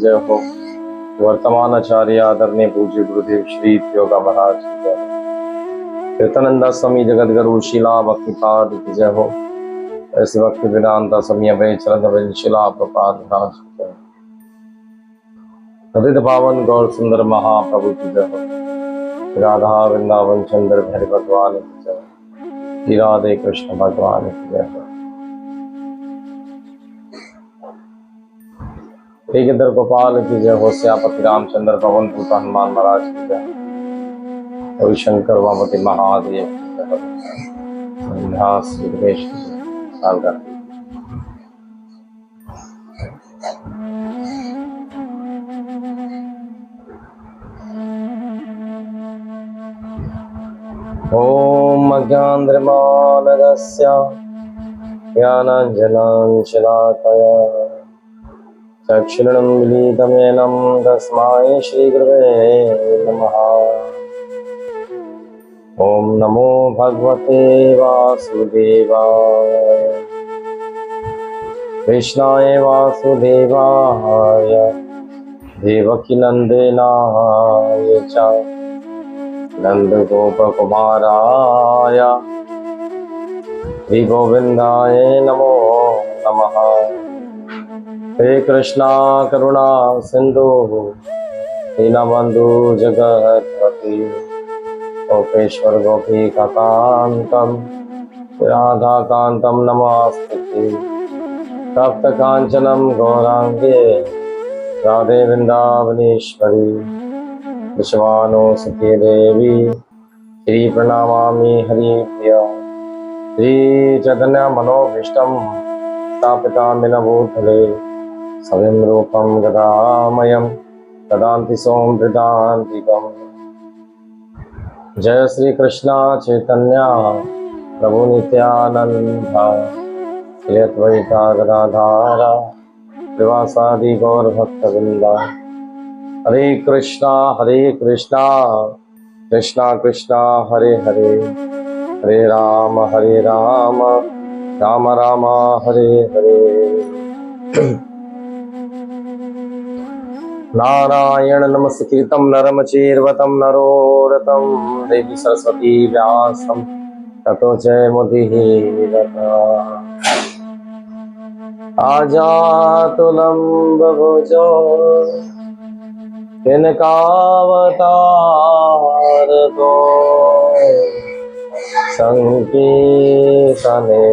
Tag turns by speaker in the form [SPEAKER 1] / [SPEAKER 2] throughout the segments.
[SPEAKER 1] जय हो। वर्तमान आचार्य आदरणीय पूज्य गुरुदेव श्री योगा महाराज की जय हो। कीर्तनंदा स्वामी जगत गुरु शिला भक्तिपाद की जय हो। ऐसे भक्ति वेदांता स्वामी अभय चरण शिला प्रपाद महाराज की जय हो। हृदय पावन गौर सुंदर महाप्रभु की जय हो। राधा वृंदावन चंद्र हरि भगवान की जय हो। श्री राधे कृष्ण भगवान की जय हो। इधर गोपाल की जय हो। श्यापति रामचंद्र पवन पुत हनुमान महाराज की जय हो। रविशंकर वामति महादेव की जय हो। श्री गणेश की जय। ओम अज्ञानद्रमानदस्य ज्ञानाञ्जनं शलाकया चक्षुरुन्मिलितं मिलितमेनं तस्मै श्रीगुरवे नमः। ओम नमो भगवते वासुदेवाय कृष्णाय वासुदेवाय देवकीनन्दनाय च नन्दगोपकुमाराय श्रीगोविन्दाय नमो नमः। हे कृष्णा करुणा सिंधु दीनबन्धु जगत्पति गोपेश्वर गोपीकान्तं राधाकान्तं नमस्ते। तप्तकाञ्चनं गौराङ्गे राधे वृन्दावनेश्वरी विश्वानुसुते देवी श्री प्रणमामि हरिप्रिया। श्री चैतन्य मनोभीष्टं स्थापितामिन भूतले स्वयं रूपं गदामयं ददान्ति सों हृदान्तिकम्। जय श्री कृष्ण चैतन्य प्रभु नित्यानंद श्री अद्वैता गदाधर श्रीवासादि गौर भक्तवृंदा। हरे कृष्णा कृष्णा कृष्णा हरे हरे, हरे राम राम राम हरे हरे। नारायण नमस्कृतं नरं चैर्वतं नरोत्तमं देवी सरस्वती व्यासं ततो जयमुदीरये। आजातुलम्बभुजो तिनकावतार दो संकीर्तने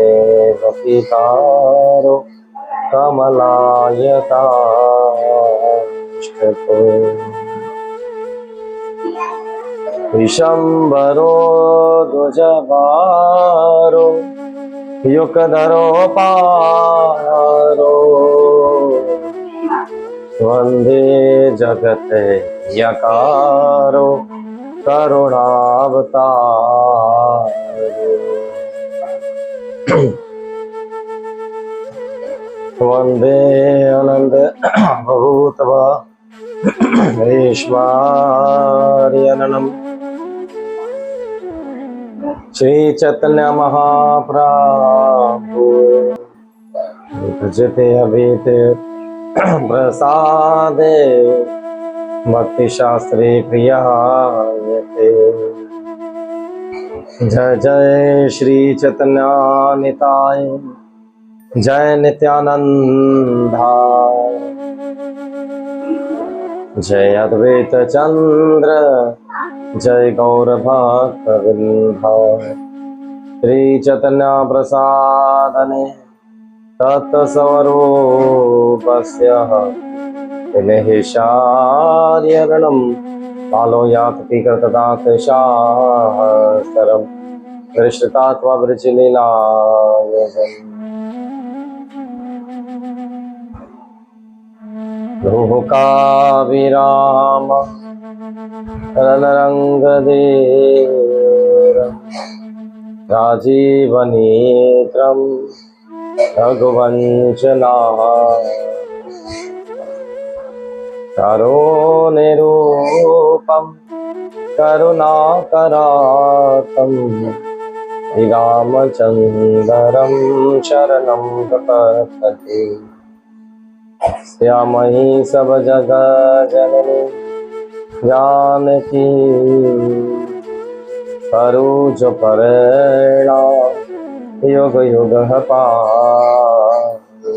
[SPEAKER 1] बपितारो कमलायताष्टको विशंबरो द्विजवारो युगधरो पारो वंदे जगत यकारो करुणावतारो। वंदे अनंत भूतवा ऐश्वर्यननं श्री चैतन्य महाप्रभु भजते अभीत प्रसादे भक्ति शास्त्रे प्रियायते। जय जय श्री चैतन्य निताय जय नित्यानंद जय अद्वैत चंद्र जय गौर भक्त वृंद। श्री चैतन्य प्रसादने तत्स्वरूपस्य विलेशार्यरणं कालो याति कृतदातशास्त्रं दृष्टात्मा वृचिलीलायजन्। लोकाभिराम रणरङ्गधीर राजीवनेत्रं रघुवंशना करुणिरूपं करुणाकरातं रामचन्द्रं शरणं प्रपद्ये। श्यामही सब जग जननी जानकी करुज परिणाम युग युग पावनी।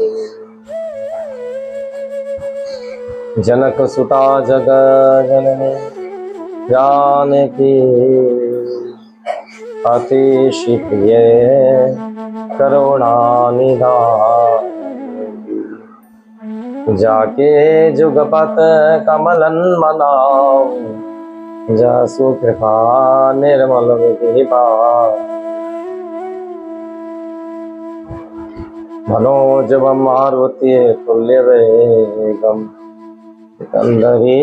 [SPEAKER 1] जनक सुता जग जननी जानकी अतिश प्रिय करुणा निधान। जाके जुगपत कमलन मनाओ जासु कृपा निर्मल विधिपा। मनोजव मारुति तुल्य वेगम कंदरी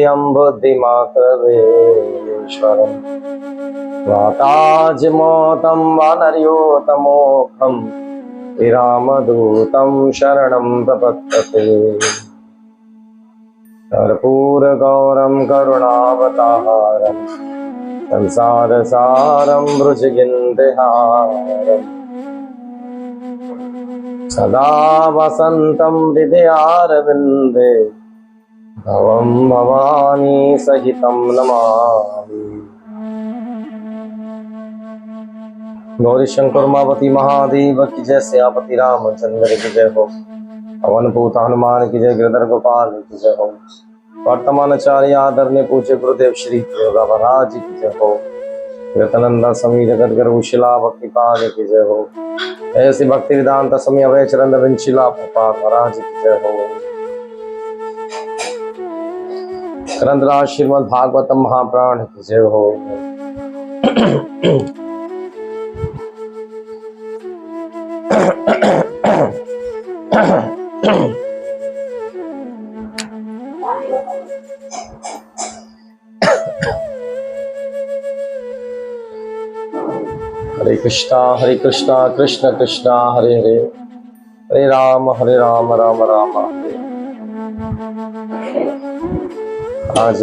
[SPEAKER 1] अम्बुद्धिमाकवेश्वरम् वाताजिमोतं वानर्योतमोखं विरामदूतं शरणं प्रपद्यते। कर्पूरगौरं करुणावतारं संसारसारं भुजगेन्द्रहारं सदा वसन्तं हृदयारविन्दे भवं भवानी सहितं नमामि। गौरी शंकर उमापति महादेव की जय, श्यामपति रामचंद्र की जय हो, पवन पूत हनुमान की जय, गिरधर गोपाल की जय हो, वर्तमान आचार्य आदरणीय पूज्य गुरुदेव श्री योगा महाराज की जय हो, कृतानंद स्वामी जगत गुरु शिला भक्तिपाद की जय हो, ऐसी भक्ति वेदांत स्वामी अभय चरण विंशिला प्रपाद महाराज की जय हो। ग्रंथराज श्रीमद् भागवतम महापुराण की जय हो। हरे कृष्णा कृष्ण कृष्णा हरे हरे, हरे राम राम राम हरे। आज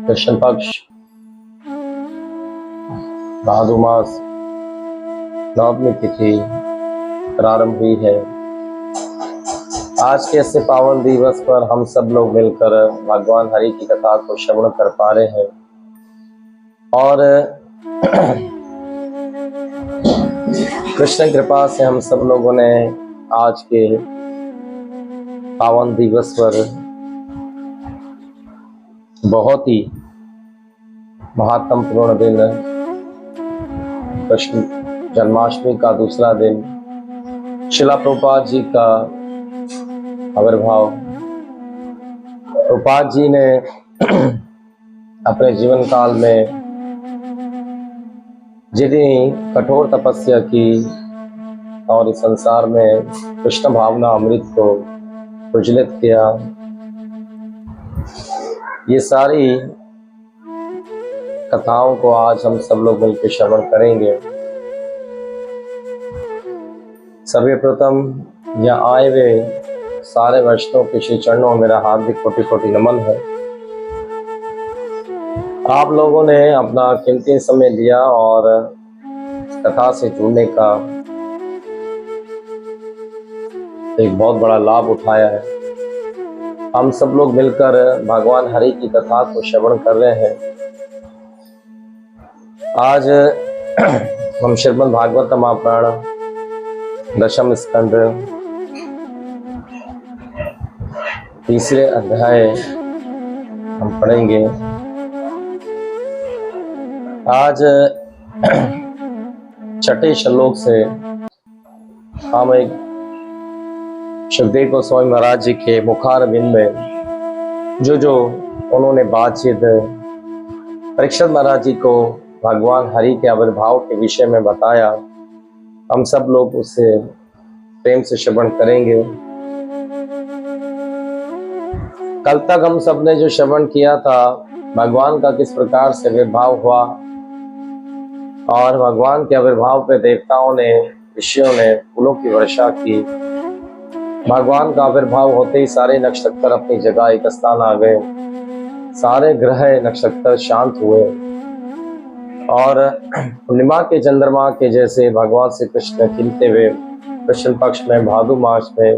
[SPEAKER 1] कृष्ण पक्ष भादु मास नवमी तिथि प्रारंभ हुई है। आज के ऐसे पावन दिवस पर हम सब लोग मिलकर भगवान हरि की कथा को श्रवण कर पा रहे हैं और कृष्ण कृपा से हम सब लोगों ने आज के पावन दिवस पर बहुत ही महत्वपूर्ण दिन कृष्ण जन्माष्टमी का दूसरा दिन, शिला प्रभुपाद जी का आविर्भाव। प्रभुपाद जी ने अपने जीवन काल में जितनी कठोर तपस्या की और इस संसार में कृष्ण भावना अमृत को प्रज्वलित किया, ये सारी कथाओं को आज हम सब लोग मिलकर श्रवण करेंगे। सर्वप्रथम यहाँ आए हुए सारे वैष्णव के श्री चरणों में मेरा हार्दिक कोटि कोटि नमन है। आप लोगों ने अपना कीमती समय लिया और कथा से जुड़ने का एक बहुत बड़ा लाभ उठाया है। हम सब लोग मिलकर भगवान हरि की कथा को श्रवण कर रहे हैं। आज हम श्रीमद् भागवत महापुराण दशम स्कंद तीसरे अध्याय हम पढ़ेंगे। आज छठे श्लोक से हम एक सुखदेव गोस्वामी महाराज जी के मुखारबिंद में जो उन्होंने बातचीत परीक्षित महाराज जी को भगवान हरि के आविर्भाव के विषय में बताया, हम सब लोग उससे प्रेम से श्रवण करेंगे। कल तक हम सब ने जो श्रवण किया था भगवान का किस प्रकार से आविर्भाव हुआ और भगवान के आविर्भाव पे देवताओं ने ऋषियों ने फूलों की वर्षा की। भगवान का आविर्भाव होते ही सारे नक्षत्र अपनी जगह एक स्थान आ गए, सारे ग्रह नक्षत्र शांत हुए और पूर्णिमा के चंद्रमा के जैसे भगवान श्री कृष्ण खिलते हुए कृष्ण पक्ष में भादु मास में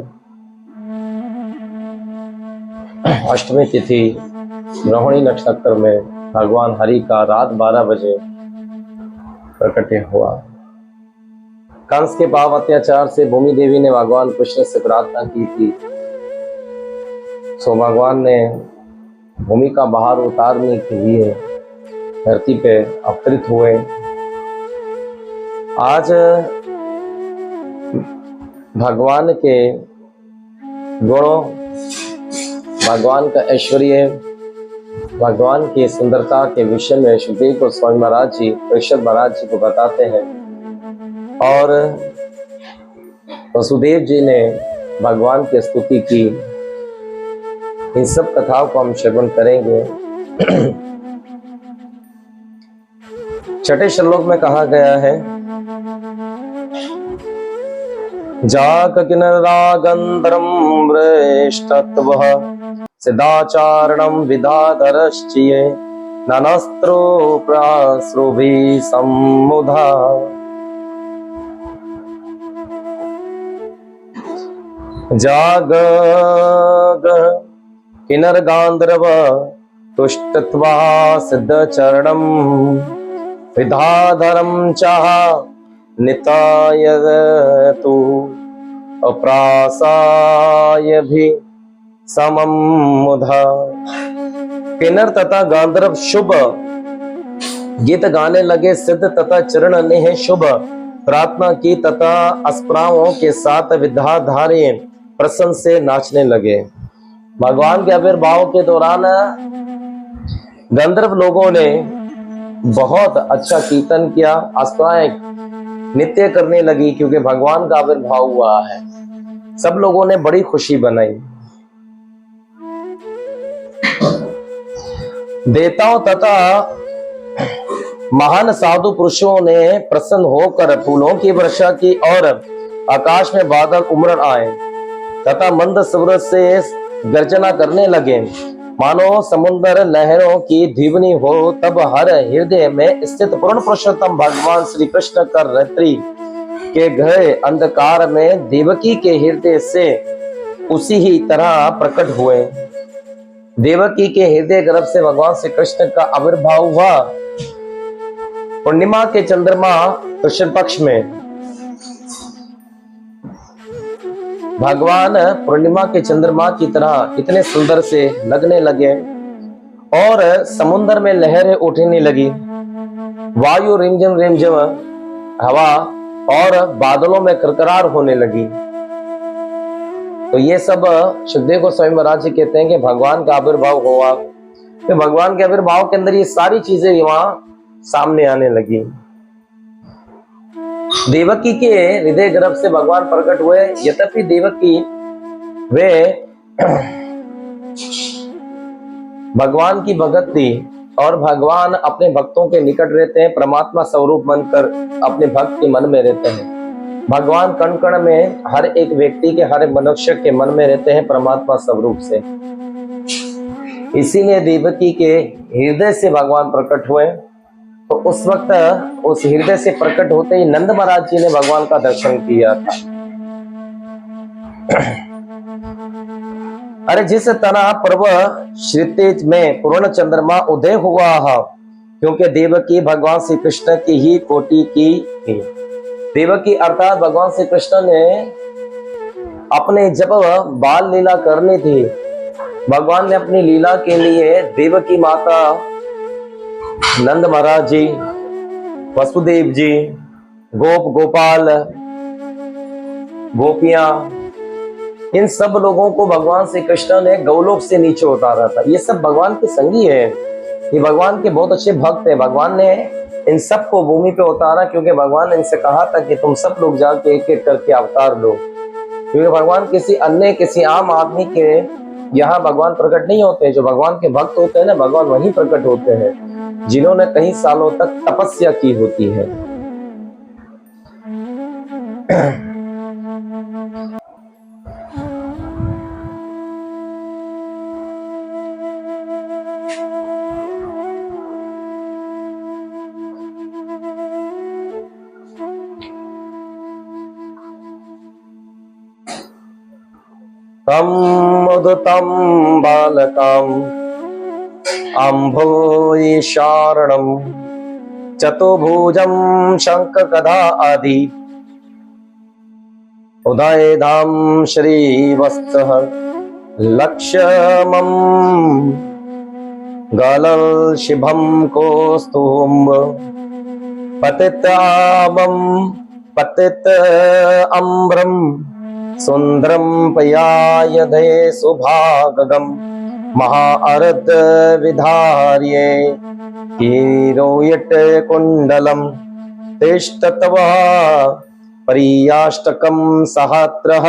[SPEAKER 1] अष्टमी तिथि रोहिणी नक्षत्र में भगवान हरि का रात 12 बजे प्रकट हुआ। कंस के पाप अत्याचार से भूमि देवी ने भगवान कृष्ण से प्रार्थना की थी, सो भगवान ने भूमि का भार उतारने के लिए धरती पे अवतरित हुए। आज भगवान के गुणों, भगवान का ऐश्वर्य, भगवान की सुंदरता के विषय में सुखदेव गोस्वामी महाराज जी परीक्षित महाराज जी को बताते हैं और वसुदेव जी ने भगवान की स्तुति की। इन सब कथाओं को हम श्रवण करेंगे। छठे श्लोक में कहा गया है, जाक किन्नरागंधरम वृष्टत्वः सिदाचारणं विधाधरश्चिये ननस्त्रो प्राश्रुभिः सम्मुधा। जाग किन्नर गांधर्व तुष्टत्वा सिद्धचरणं विधाधरं चाह नितायतु अप्रासाय भी समम मुधा। किन्नर तथा गांधर्व शुभ गीत गाने लगे, सिद्ध तथा चरण नेह शुभ प्रार्थना की तथा अस्प्राओं के साथ विधाधारे प्रसन्न से नाचने लगे। भगवान के आविर्भाव के दौरान गंधर्व लोगों ने बहुत अच्छा कीर्तन किया, अस्प्राएं नृत्य करने लगी क्योंकि भगवान का आविर्भाव हुआ है। सब लोगों ने बड़ी खुशी बनाई। देवताओं तथा महान साधु पुरुषों ने प्रसन्न होकर फूलों की वर्षा की और आकाश में बादल उमड़ आए तथा मंद सूरज से गर्जना करने लगे, मानो समुद्र लहरों की ध्वनि हो। तब हर हृदय में स्थित पूर्ण पुरुषोत्तम भगवान श्री कृष्ण कर रात्रि के गहरे अंधकार में देवकी के हृदय से उसी ही तरह प्रकट हुए। देवकी के हृदय गर्भ से भगवान श्री कृष्ण का आविर्भाव हुआ। पूर्णिमा के चंद्रमा कृष्ण पक्ष में भगवान पूर्णिमा के चंद्रमा की तरह इतने सुंदर से लगने लगे और समुद्र में लहरें उठने लगी। वायु रिमझिम रिमझिम हवा और बादलों में करकरार होने लगी। तो ये सब सुखदेव गोस्वामी महाराज जी कहते हैं कि भगवान का आविर्भाव हुआ। तो भगवान के आविर्भाव के अंदर ये सारी चीजें वहां सामने आने लगी। देवकी के हृदय गर्भ से भगवान प्रकट हुए। यद्यपि देवकी वे भगवान की भगत थी और भगवान अपने भक्तों के निकट रहते हैं, परमात्मा स्वरूप बनकर अपने भक्त के मन में रहते हैं। भगवान कण कण में हर एक व्यक्ति के, हर एक मनुष्य के मन में रहते हैं परमात्मा स्वरूप से। इसीलिए देवकी के हृदय से भगवान प्रकट हुए। तो उस वक्त उस हृदय से प्रकट होते ही नंद महाराज जी ने भगवान का दर्शन किया था। अरे जिस तरह पर्व श्रीतेज में पूर्ण चंद्रमा उदय हुआ है, क्योंकि देवकी भगवान श्री कृष्ण की ही कोटि की थी। देवकी अर्थात भगवान श्री कृष्ण ने अपने जब बाल लीला करनी थी, भगवान ने अपनी लीला के लिए देवकी माता, नंद महाराज जी, वसुदेव जी, गोप गोपाल, गोपियां, इन सब लोगों को भगवान श्री कृष्ण ने गौलोक से नीचे उतारा था। ये सब भगवान के संगी है, ये भगवान के बहुत अच्छे भक्त हैं। भगवान ने इन सब को भूमि पे उतारा क्योंकि भगवान ने इनसे कहा था कि तुम सब लोग जाके एक एक करके अवतार लो। क्योंकि भगवान किसी आम आदमी के यहाँ भगवान प्रकट नहीं होते। जो भगवान के भक्त होते हैं ना, भगवान वहीं प्रकट होते हैं जिन्होंने कई सालों तक तपस्या की होती है। तं मुदतं बालकम् अम्भोजि शारणं चतुर्भुजं शङ्खगदा आदि उदयधाम श्रीवत्सः लक्ष्मं गलशिभं कौस्तुभ पतिताभं पतित अम्ब्रं सुंदरं पयायधे सुभागगं महाअर्ध विधार्ये किरीट कुंडलं तिष्ठत्वा परियाष्टकं सहस्रः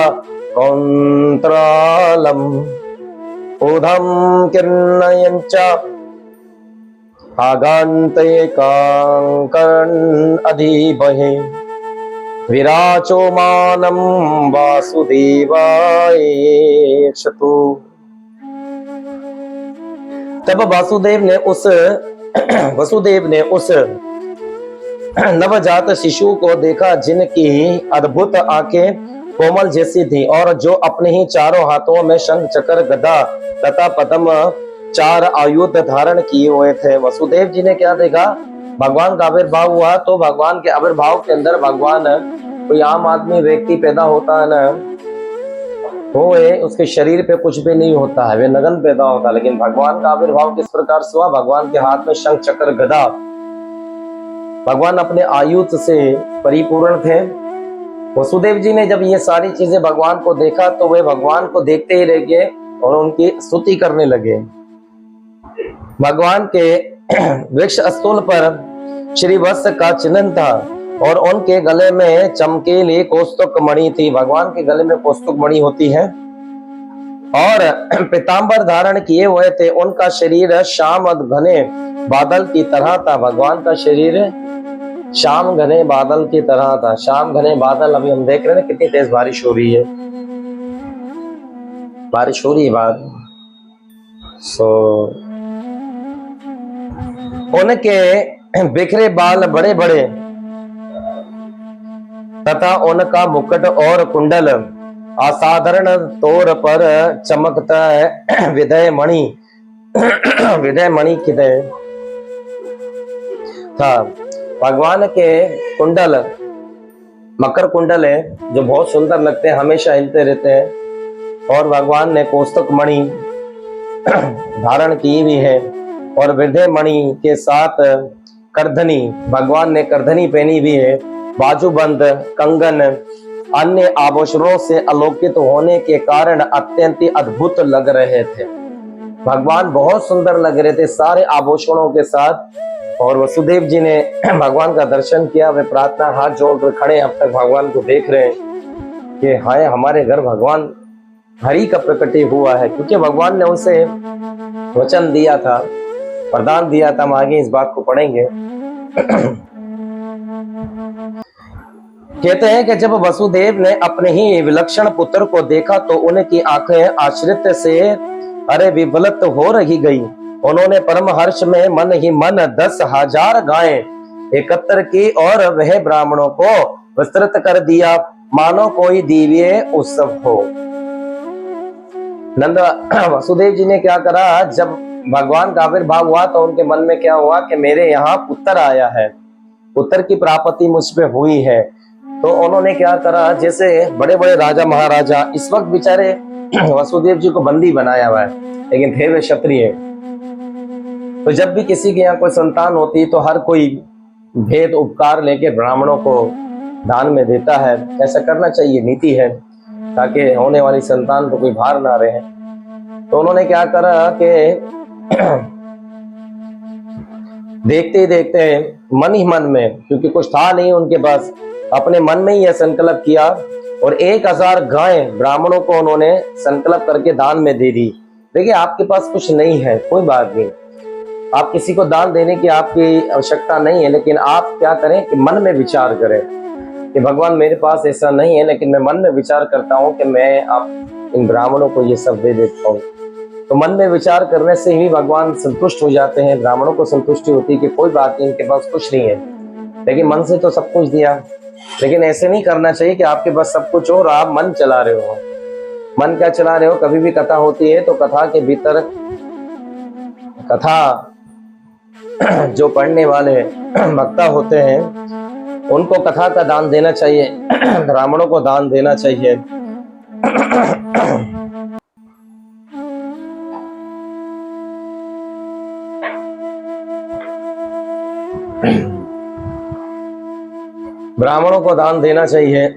[SPEAKER 1] कौन्त्रालम् ऊर्ध्वं किर्णयञ्च आगान्ते काङ्करन् अधिबहे विराजोमानं वासुदेवाय शतु। तब वसुदेव ने उस नवजात शिशु को देखा जिनकी अद्भुत आंखें कोमल जैसी थी और जो अपने ही चारों हाथों में शंख चक्र गदा तथा पद्म चार आयुध धारण किए हुए थे। वसुदेव जी ने क्या देखा, भगवान का आविर्भाव हुआ तो भगवान के आविर्भाव के अंदर भगवान कोई आम आदमी व्यक्ति पैदा होता है ना, वो उसके शरीर पे कुछ भी नहीं होता है, वे नगन पैदा होता है। लेकिन भगवान का आविर्भाव किस प्रकार से हुआ, भगवान के हाथ में शंख चक्र गदा, भगवान अपने आयुध से परिपूर्ण थे। वसुदेव जी ने जब ये सारी चीजें भगवान को देखा तो वे भगवान को देखते ही रह गए और उनकी स्तुति करने लगे। भगवान के वृक्ष स्थूल पर श्रीवत्स का चिन्ह था और उनके गले में चमकीली कौस्तुभ मणि थी। भगवान के गले में कौस्तुभ मणि होती है और पीतांबर धारण किए हुए थे। उनका शरीर श्याम घने बादल की तरह था। भगवान का शरीर श्याम घने बादल की तरह था। श्याम घने बादल, अभी हम देख रहे हैं कितनी तेज बारिश हो रही है, बारिश हो रही है बाहर। उनके बिखरे बाल बड़े बड़े तथा उनका मुकुट और कुंडल असाधारण तौर पर चमकता है। विदय मणि किदय था। भगवान के कुंडल मकर कुंडल है जो बहुत सुंदर लगते हैं, हमेशा हिलते रहते हैं। और भगवान ने कौस्तुभ मणि धारण की भी है और विदय मणि के साथ करधनी, भगवान ने करधनी पहनी भी है। बाजूबंद, कंगन, अन्य आभूषणों से आलोकित होने के कारण अत्यंत अद्भुत लग रहे थे। भगवान बहुत सुंदर लग रहे थे सारे आभूषणों के साथ। और वसुदेव जी ने भगवान का दर्शन किया। वे प्रार्थना हाथ जोड़कर खड़े अब तक भगवान को देख रहे हैं कि हाय हमारे घर भगवान हरि का प्रकट हुआ है, क्योंकि भगवान ने उनसे वचन दिया था, वरदान दिया था। हम आगे इस बात को पढ़ेंगे। कहते हैं कि जब वसुदेव ने अपने ही विलक्षण पुत्र को देखा तो उनकी आंखें आश्चर्य से अरे विवलत हो रही गई। उन्होंने परम हर्ष में मन ही मन 10,000 गायें एकत्र की और वह ब्राह्मणों को विस्तृत कर दिया मानो कोई दिव्य उत्सव हो। नंद वसुदेव जी ने क्या करा, जब भगवान का आविर्भाव हुआ तो उनके मन में क्या हुआ कि मेरे यहाँ पुत्र आया है, पुत्र की प्राप्ति मुझ पे हुई है। तो उन्होंने क्या करा, जैसे बड़े बड़े राजा महाराजा, इस वक्त बेचारे वसुदेव जी को बंदी बनाया हुआ है, लेकिन थे वे क्षत्रिय। तो जब भी किसी के यहाँ कोई संतान होती तो हर कोई भेद उपकार लेके ब्राह्मणों को दान में देता है। ऐसा करना चाहिए, नीति है, ताकि होने वाली संतान को कोई भार ना रहे। तो उन्होंने क्या करा कि देखते ही देखते मन ही मन में, क्योंकि कुछ था नहीं उनके पास, अपने मन में ही यह संकल्प किया और 1000 गायें ब्राह्मणों को उन्होंने संकल्प करके दान में दे दी। देखिए आपके पास कुछ नहीं है, कोई बात नहीं, आप किसी को दान देने की आपकी आवश्यकता नहीं है, लेकिन आप क्या करें कि मन में विचार करें कि भगवान मेरे पास ऐसा नहीं है, लेकिन मैं मन में विचार करता हूँ कि मैं आप इन ब्राह्मणों को ये सब दे देता हूँ। तो मन में विचार करने से ही भगवान संतुष्ट हो जाते हैं। ब्राह्मणों को संतुष्टि होती है कि कोई बात नहीं, इनके पास कुछ नहीं है, लेकिन मन से तो सब कुछ दिया। लेकिन ऐसे नहीं करना चाहिए कि आपके पास सब कुछ हो और आप मन चला रहे हो। मन क्या चला रहे हो? कभी भी कथा होती है तो कथा के भीतर कथा जो पढ़ने वाले वक्ता होते हैं उनको कथा का दान देना चाहिए, ब्राह्मणों को दान देना चाहिए। ब्राह्मणों को दान देना चाहिए।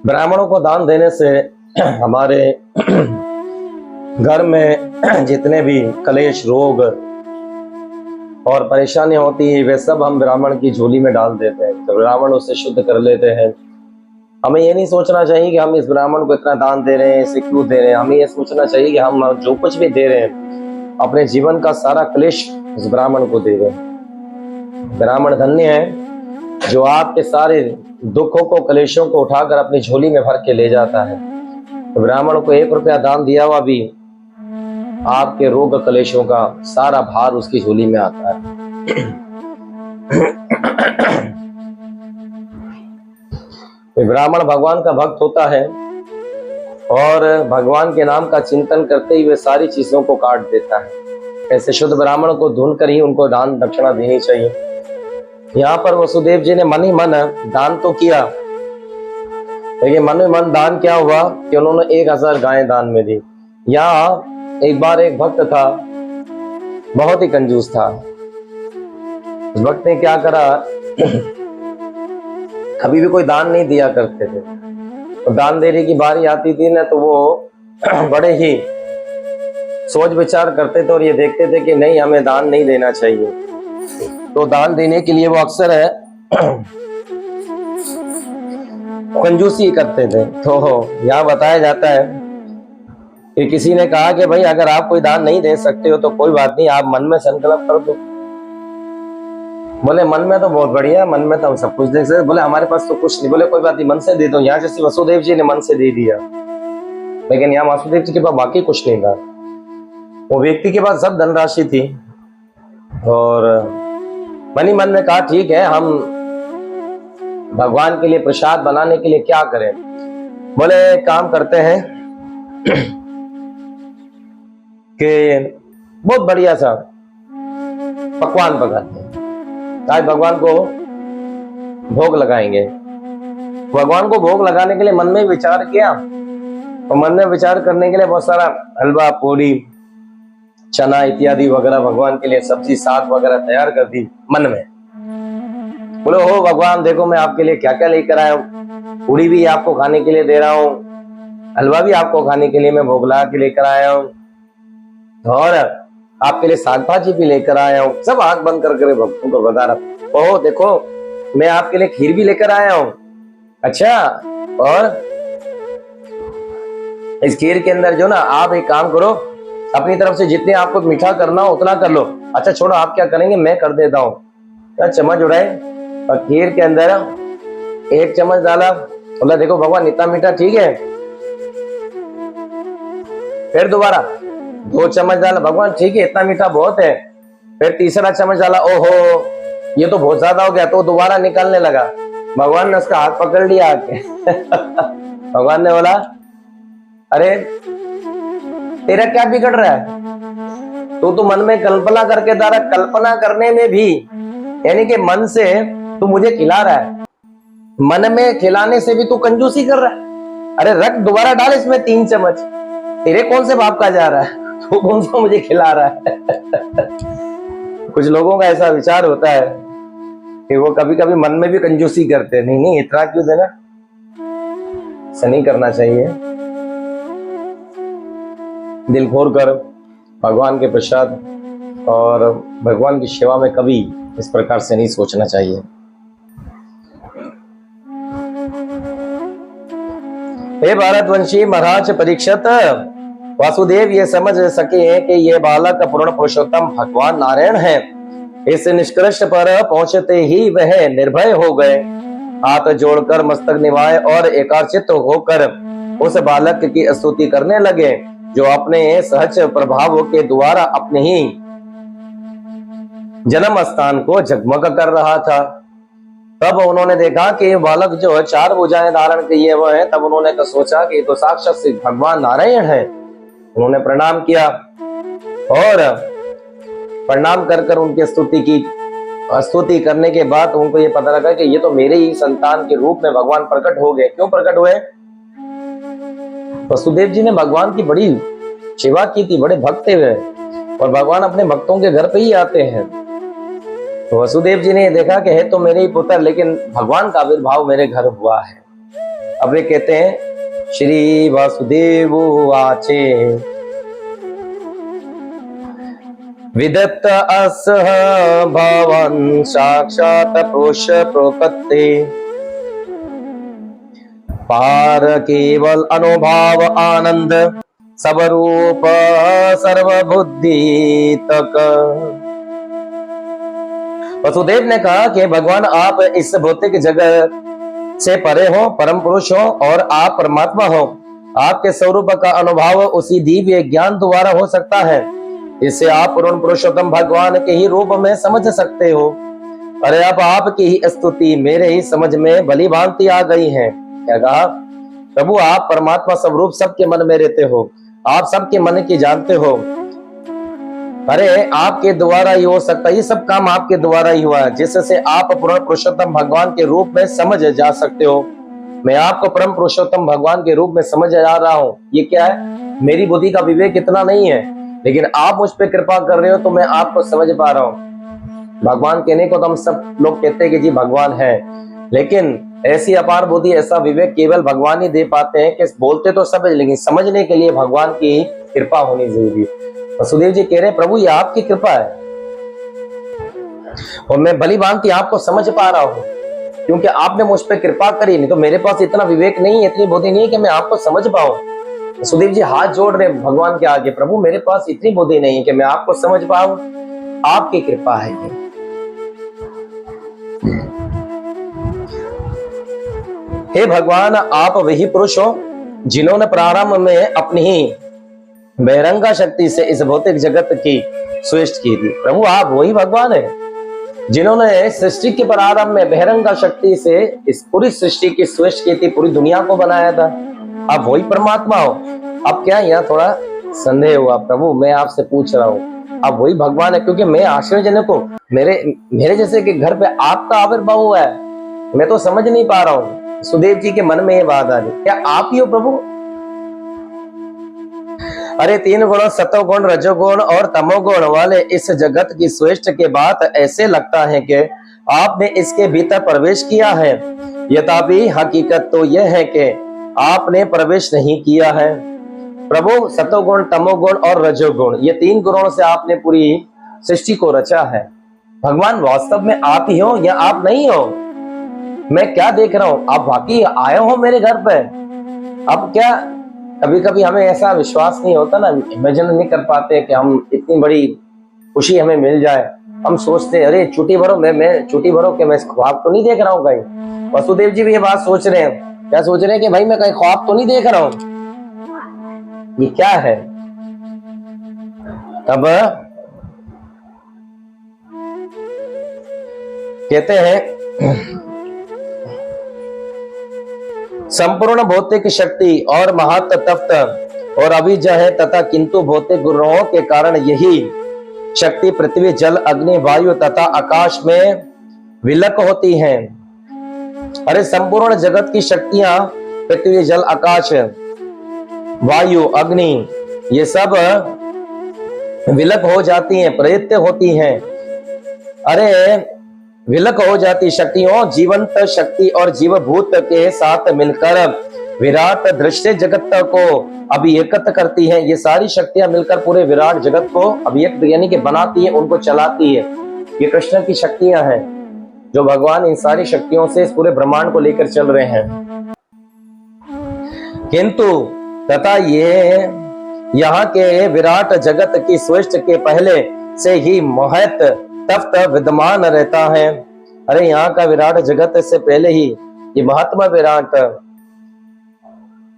[SPEAKER 1] ब्राह्मणों को दान देने से हमारे घर में जितने भी कलेश, रोग और परेशानी होती है वे सब हम ब्राह्मण की झोली में डाल देते हैं, तो ब्राह्मण उसे शुद्ध कर लेते हैं। हमें ये नहीं सोचना चाहिए कि हम इस ब्राह्मण को इतना दान दे रहे हैं, इसे क्यों दे रहे हैं। हमें ये सोचना चाहिए कि हम जो कुछ भी दे रहे हैं अपने जीवन का सारा क्लेश उस ब्राह्मण को दे रहे हैं। ब्राह्मण धन्य है जो आपके सारे दुखों को, क्लेशों को उठाकर अपनी झोली में भर के ले जाता है। तो ब्राह्मण को 1 रुपया दान दिया हुआ भी आपके रोग क्लेशों का सारा भार उसकी झोली में आता है। ब्राह्मण भगवान का भक्त होता है और भगवान के नाम का चिंतन करते ही वे सारी चीजों को काट देता है। ऐसे शुद्ध ब्राह्मण को ढूंढ कर ही उनको दान दक्षिणा देनी चाहिए। यहाँ पर वसुदेव जी ने मन ही मन दान तो किया, लेकिन मन ही मन दान क्या हुआ कि उन्होंने 1000 गायें दान में दी। यहाँ एक बार एक भक्त था, बहुत ही कंजूस था। उस भक्त ने क्या करा, कभी भी कोई दान नहीं दिया करते थे, तो दान देने की बारी आती थी ना तो वो बड़े ही सोच विचार करते थे और ये देखते थे कि नहीं, हमें दान नहीं देना चाहिए। तो दान देने के लिए वो अक्सर है कंजूसी करते थे। तो यहाँ बताया जाता है कि किसी ने कहा कि भाई अगर आप कोई दान नहीं दे सकते हो तो कोई बात नहीं, आप मन में संकल्प कर दो। बोले मन में तो बहुत बढ़िया, मन में तो हम सब कुछ देख सकते। बोले हमारे पास तो कुछ नहीं। बोले कोई बात नहीं, मन से दे दो। यहाँ जैसे वसुदेव जी ने मन से दे दिया, लेकिन यहाँ वासुदेव जी के पास बाकी कुछ नहीं था। वो व्यक्ति के पास सब धनराशि थी और मन ही मन में कहा ठीक है, हम भगवान के लिए प्रसाद बनाने के लिए क्या करें। बोले काम करते हैं कि बहुत बढ़िया सा पकवान पकाते हैं, आज भगवान को भोग लगाएंगे। भगवान को भोग लगाने के लिए मन में विचार किया, और मन में विचार करने के लिए बहुत सारा हलवा, पूरी, चना इत्यादि वगैरह भगवान के लिए सब्जी, साग वगैरह तैयार कर दी मन में। बोले हो भगवान देखो मैं आपके लिए क्या क्या लेकर आया हूँ, पूरी भी आपको खाने के लिए दे रहा हूँ, हलवा भी आपको खाने के लिए मैं भोग लगा के लेकर आया हूँ, और आपके लिए साग भाजी भी लेकर आया हूँ। सब आंख बंद करके भक्तों को बता रहा, ओह देखो मैं आपके लिए खीर भी लेकर आया हूँ। अच्छा, और इस खीर के अंदर जो ना आप एक काम करो, अपनी तरफ से जितने आपको मीठा करना हो उतना कर लो। अच्छा छोड़ो, आप क्या करेंगे, मैं कर देता हूँ। क्या चम्मच उड़ाए और खीर के अंदर 1 चम्मच डाला। बोला देखो भगवान इतना मीठा ठीक है। फिर दोबारा 2 चम्मच डाला, भगवान ठीक है इतना मीठा बहुत है। फिर तीसरा चम्मच डाला, ओहो ये तो बहुत ज्यादा हो गया, तो दोबारा निकालने लगा। भगवान ने उसका हाथ पकड़ लिया आके भगवान ने बोला अरे तेरा क्या बिगड़ रहा है, तो मन में कल्पना करके दारा, कल्पना करने में भी यानी कि मन से तू मुझे खिला रहा है, मन में खिलाने से भी तू कंजूसी कर रहा है। अरे रख, दोबारा डाल इसमें 3 चम्मच, तेरे कौन से बाप का जा रहा है, तू कौन सा मुझे खिला रहा है कुछ लोगों का ऐसा विचार होता है कि वो कभी कभी मन में भी कंजूसी करते हैं। नहीं इतना क्यों देना, ऐसा नहीं करना चाहिए। दिल खोल कर भगवान के प्रसाद और भगवान की सेवा में कभी इस प्रकार से नहीं सोचना चाहिए। हे भारतवंशी महाराज परीक्षित, वासुदेव ये समझ सके कि ये बालक पूर्ण पुरुषोत्तम भगवान नारायण है। इस निष्कर्ष पर पहुंचते ही वह निर्भय हो गए, हाथ जोड़कर मस्तक निभाए और एकाचित होकर उस बालक की स्तुति करने लगे, जो अपने सहज प्रभाव के द्वारा अपने ही जन्म स्थान को जगमग कर रहा था। तब उन्होंने देखा कि ये बालक जो है 4 भुजाएं धारण किए हुए है। तब उन्होंने तो सोचा कि ये तो साक्षात श्री भगवान नारायण है। उन्होंने प्रणाम किया और प्रणाम कर कर उनकी स्तुति करने के बाद उनको ये पता लगा कि ये तो मेरे ही संतान के रूप में भगवान प्रकट हो गए। क्यों प्रकट हुए? वसुदेव जी ने भगवान की बड़ी सेवा की थी, बड़े भक्त थे और भगवान अपने भक्तों के घर पे ही आते हैं। तो वसुदेव जी ने देखा कि है तो मेरे ही पुत्र, लेकिन भगवान का आविर्भाव मेरे घर हुआ है। अब वे कहते हैं श्री वासुदेव वाचे विदत्त असह भवन साक्षात पुरुष प्रपत्ति पार केवल अनुभव आनंद सबरूप सर्वबुद्धि तक। वसुदेव ने कहा कि भगवान आप इस भौतिक जगत से परे हो, परम पुरुष हो और आप परमात्मा हो। आपके स्वरूप का अनुभव उसी दिव्य ज्ञान द्वारा हो सकता है। इससे आप पूर्ण पुरुषोत्तम भगवान के ही रूप में समझ सकते हो। अरे अब आपकी ही स्तुति मेरे ही समझ में भली भांति आ गई है। क्या कहा? प्रभु आप परमात्मा स्वरूप सबके मन में रहते हो, आप सबके मन की जानते हो। अरे आपके द्वारा ही हो सकता है, ये सब काम आपके द्वारा ही हुआ है, जिससे आप पूर्ण पुरुषोत्तम भगवान के रूप में समझ जा सकते हो। मैं आपको परम पुरुषोत्तम भगवान के रूप में समझ जा रहा हूँ। ये क्या है? मेरी बुद्धि का विवेक इतना नहीं है, लेकिन आप मुझ पे कृपा कर रहे हो तो मैं आपको समझ पा रहा हूँ। भगवान कहने को तो हम सब लोग कहते हैं कि जी भगवान है, लेकिन ऐसी अपार बुद्धि, ऐसा विवेक केवल भगवान ही दे पाते हैं कि बोलते तो सब, लेकिन समझने के लिए भगवान की कृपा होनी जरूरी है। वसुदेव जी कह रहे प्रभु ये आपकी कृपा है और मैं भली भांति आपको समझ पा रहा हूँ, क्योंकि आपने मुझ पर कृपा करी। नहीं तो मेरे पास इतना विवेक नहीं है, इतनी बुद्धि नहीं है कि मैं आपको समझ पाऊं। वसुदेव जी हाथ जोड़ रहे भगवान के आगे, प्रभु मेरे पास इतनी बुद्धि नहीं है कि मैं आपको समझ पाऊं, आपकी कृपा है ये। हे भगवान आप वही पुरुष हो जिन्होंने प्रारंभ में अपनी ही बहिरंगा शक्ति से इस भौतिक जगत की सृष्टि की थी। प्रभु आप वही भगवान है जिन्होंने सृष्टि के प्रारंभ में बहिरंगा शक्ति से इस पूरी सृष्टि की सृष्टि की थी, पूरी दुनिया को बनाया था। आप वही परमात्मा हो। अब क्या यहाँ थोड़ा संदेह हुआ? प्रभु मैं आपसे पूछ रहा हूँ आप वही भगवान है, क्योंकि मैं आश्चर्यजनक हूँ, मेरे जैसे के घर पे आपका आविर्भाव हुआ है, मैं तो समझ नहीं पा रहा हूँ। सुदेव जी के मन में ये बात आ रही, क्या आप ही हो प्रभु? अरे 3 गुण सतोगुण रजोगुण और तमोगुण वाले इस जगत की सृष्टि के बाद ऐसे लगता है कि आपने इसके भीतर प्रवेश किया है। यथापि हकीकत तो यह है कि आपने प्रवेश नहीं किया है। प्रभु सतोगुण तमोगुण और रजोगुण ये 3 गुणों से आपने पूरी सृष्टि को रचा है। भगवान वास्तव में आप ही हो या आप नहीं हो? मैं क्या देख रहा हूं? आप वाकई आए हो मेरे घर पे? अब क्या कभी कभी हमें ऐसा विश्वास नहीं होता ना, इमेजिन नहीं कर पाते कि हम इतनी बड़ी खुशी हमें मिल जाए। हम सोचते हैं अरे छुट्टी भरो, मैं छुट्टी भरो कि मैं ख्वाब तो नहीं देख रहा हूँ कहीं। वसुदेव जी भी ये बात सोच रहे हैं। क्या सोच रहे हैं कि भाई मैं कहीं ख्वाब तो नहीं देख रहा हूँ? ये क्या है? तब कहते हैं संपूर्ण भौतिक शक्ति और महत तप्त और अभिजय तथा किंतु भौतिक गुणों के कारण यही शक्ति पृथ्वी जल अग्नि वायु तथा आकाश में विलक होती हैं। अरे संपूर्ण जगत की शक्तियां पृथ्वी जल आकाश वायु अग्नि ये सब विलक हो जाती हैं, प्रयत्न होती हैं। अरे विलक हो जाती शक्तियों जीवंत शक्ति और जीवभूत के साथ मिलकर विराट दृश्य जगत को अभियक्त करती हैं। ये सारी शक्तियां मिलकर पूरे विराट जगत को अभियक्त यानी कि बनाती है, उनको चलाती है। ये कृष्ण की शक्तियां हैं जो भगवान इन सारी शक्तियों से इस पूरे ब्रह्मांड को लेकर चल रहे हैं। किंतु तथा ये यहाँ के विराट जगत की सृष्टि के पहले से ही महत तप्त विद्यमान रहता है। अरे यहाँ का विराट जगत से पहले ही ये महात्मा विराट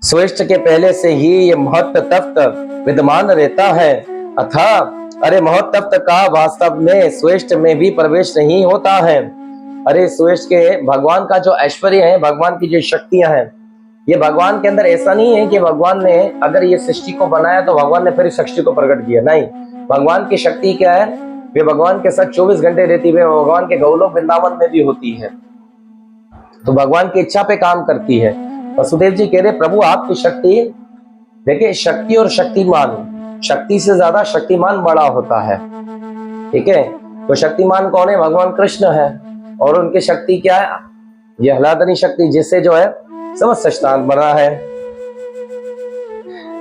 [SPEAKER 1] सृष्टि के पहले से ही ये महत तप्त विद्यमान रहता है। अतः अरे महत तप्त का वास्तव में सृष्टि में भी प्रवेश नहीं होता है। अरे सुरेश के भगवान का जो ऐश्वर्य है, भगवान की जो शक्तियां हैं, ये भगवान के अंदर ऐसा नहीं है कि भगवान ने अगर ये सृष्टि को बनाया तो भगवान ने फिर इस सृष्टि को प्रकट किया। नहीं, भगवान की शक्ति क्या है, वे भगवान के साथ 24 घंटे रहती है, भगवान के गौलोक वृंदावन में भी होती है, तो भगवान की इच्छा पे काम करती है। वसुदेव जी कह रहे प्रभु आपकी शक्ति, देखिए शक्ति और शक्तिमान, शक्ति से ज्यादा शक्तिमान बड़ा होता है, ठीक है। तो शक्तिमान कौन है, भगवान कृष्ण है, और उनकी शक्ति क्या है, ये हलादनी शक्ति, जिससे जो है समस्त सृष्टांत बना है।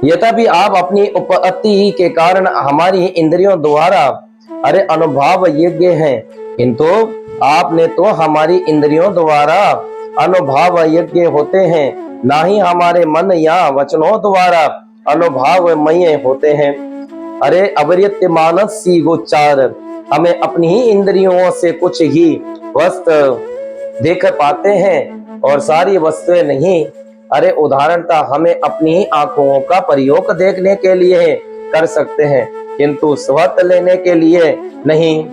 [SPEAKER 1] यद्यपि आप अपनी उपपत्ति के कारण हमारी इंद्रियों द्वारा अरे अनुभव योग्य हैं, किंतु आपने तो हमारी इंद्रियों द्वारा अनुभव योग्य होते हैं, ना ही हमारे मन या वचनों द्वारा अनुभवमय होते हैं। अरे अवृत्य मानसी गोचार, हमें अपनी ही इंद्रियों से कुछ ही वस्तु देख पाते हैं और सारी वस्तुएं नहीं। अरे उदाहरणतः हमें अपनी आंखों का प्रयोग देखने के लिए कर सकते हैं, किंतु स्वत लेने के लिए नहीं।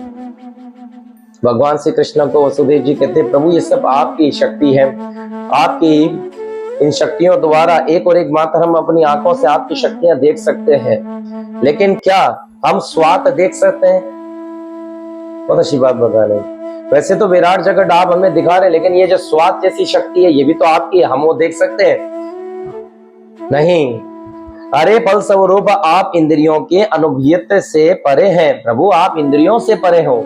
[SPEAKER 1] भगवान श्री कृष्ण को वसुदेव जी कहते प्रभु ये सब आपकी शक्ति है, आपकी इन शक्तियों द्वारा एक और एक मात्र हम अपनी आंखों से आपकी शक्तियां देख सकते हैं, लेकिन क्या हम स्वात देख सकते हैं? बहुत अच्छी बात बता रहे। वैसे तो विराट जगत आप हमें दिखा रहे, लेकिन ये जो स्वाद जैसी शक्ति है ये भी तो आपकी है, हम वो देख सकते हैं? नहीं। अरे फल स्वरूप आप इंद्रियों के अनुभूति से परे हैं प्रभु, आप इंद्रियों से परे हो।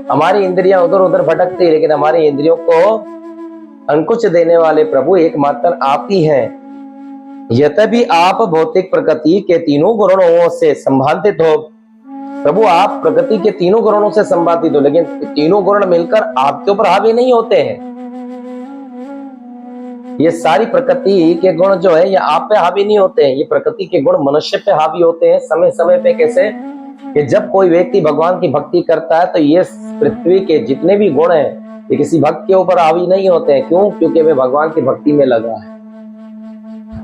[SPEAKER 1] हमारी इंद्रियां उधर उधर भटकती है, लेकिन हमारी इंद्रियों को अंकुश देने वाले प्रभु एकमात्र आप ही हैं। यद्यपि आप भौतिक प्रकृति के तीनों गुणों से संबंधित हो प्रभु, आप प्रकृति के तीनों गुणों से संबंधित हो, लेकिन तीनों गुण मिलकर आपके ऊपर हावी नहीं होते हैं। ये सारी प्रकृति के गुण जो है ये आप पे हावी नहीं होते हैं, ये प्रकृति के गुण मनुष्य पे हावी होते हैं समय समय पे। कैसे कि जब कोई व्यक्ति भगवान की भक्ति करता है तो ये पृथ्वी के जितने भी गुण हैं ये किसी भक्त के ऊपर हावी नहीं होते हैं। क्यों? क्योंकि वे भगवान की भक्ति में लगा है।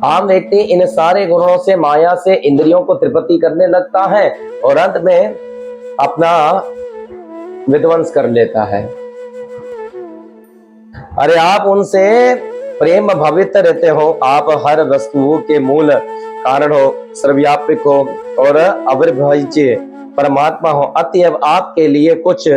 [SPEAKER 1] आम व्यक्ति इन सारे गुणों से माया से इंद्रियों को तृप्ति करने लगता है और अंत में अपना विध्वंस कर लेता है। अरे आप उनसे प्रेम भावित रहते हो, आप हर वस्तु के मूल कारण हो, सर्वव्यापक हो और अविभाज्य परमात्मा हो। अतएव आपके लिए कुछ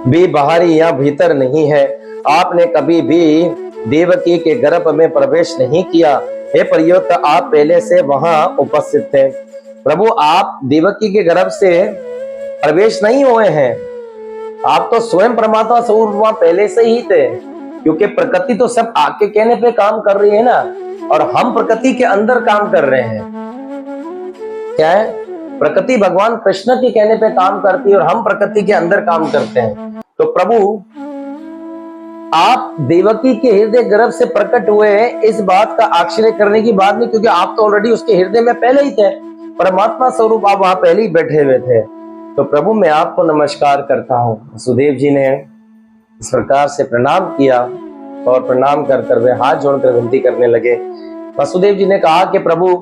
[SPEAKER 1] भी बाहरी या भीतर नहीं है। आपने कभी भी देवकी के गर्भ में प्रवेश नहीं किया, हे प्रयुक्त आप पहले से वहां उपस्थित थे। प्रभु आप देवकी के गर्भ से प्रवेश नहीं हुए हैं, आप तो स्वयं परमात्मा स्वरूप वहां पहले से ही थे, क्योंकि प्रकृति तो सब आपके कहने पे काम कर रही है ना, और हम प्रकृति के अंदर काम कर रहे हैं। क्या है? प्रकृति भगवान कृष्ण के कहने पे काम करती है और हम प्रकृति के अंदर काम करते हैं। तो प्रभु आप देवकी के हृदय गर्भ से प्रकट हुए हैं, इस बात का आश्चर्य करने की बात नहीं, क्योंकि आप तो ऑलरेडी उसके हृदय में पहले ही थे, परमात्मा स्वरूप आप वहां पहले ही बैठे हुए थे। तो प्रभु मैं आपको नमस्कार करता हूँ। वसुदेव जी ने इस प्रकार से प्रणाम किया और प्रणाम कर कर वे हाथ जोड़कर विनती करने लगे। वसुदेव जी ने कहा कि प्रभु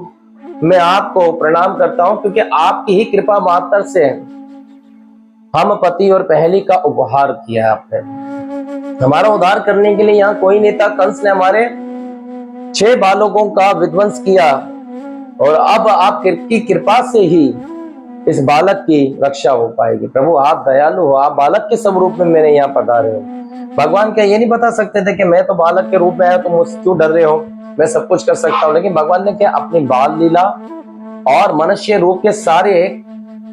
[SPEAKER 1] मैं आपको प्रणाम करता हूं, क्योंकि आपकी ही कृपा मात्र से हम पति और पहली का उपहार किया आपने। हमारा उद्धार करने के लिए यहाँ कोई नेता कंस ने हमारे 6 बालकों का विध्वंस किया, और अब आपकी कृपा से ही इस बालक की रक्षा हो पाएगी। प्रभु आप दयालु हो, आप बालक के स्वरूप में मेरे यहाँ पधारे हो। भगवान क्या ये नहीं बता सकते थे कि मैं तो बालक के रूप में आया, तुम मुझसे क्यों डर रहे हो, मैं सब कुछ कर सकता हूँ? लेकिन भगवान ने क्या अपनी बाल लीला और मनुष्य रूप के सारे,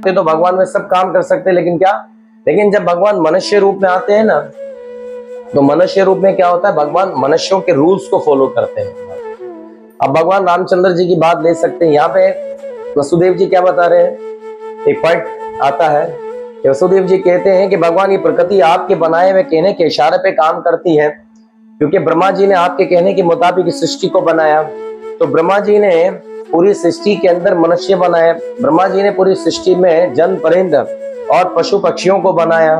[SPEAKER 1] तो भगवान में सब काम कर सकते, लेकिन क्या, लेकिन जब भगवान मनुष्य रूप में आते हैं ना, तो मनुष्य रूप में क्या होता है, भगवान मनुष्यों के रूल्स को फॉलो करते हैं। अब भगवान रामचंद्र जी की बात ले सकते हैं। यहाँ पे वसुदेव जी क्या बता रहे हैं, एक पॉइंट आता है कि वसुदेव जी कहते हैं कि भगवान ये प्रकृति आपके बनाए हुए कहने के इशारे पे काम करती है, क्योंकि ब्रह्मा जी ने आपके कहने के मुताबिक इस सृष्टि को बनाया। तो ब्रह्मा जी ने पूरी सृष्टि के अंदर मनुष्य बनाया, ब्रह्मा जी ने पूरी सृष्टि में जन परिंद और पशु पक्षियों को बनाया,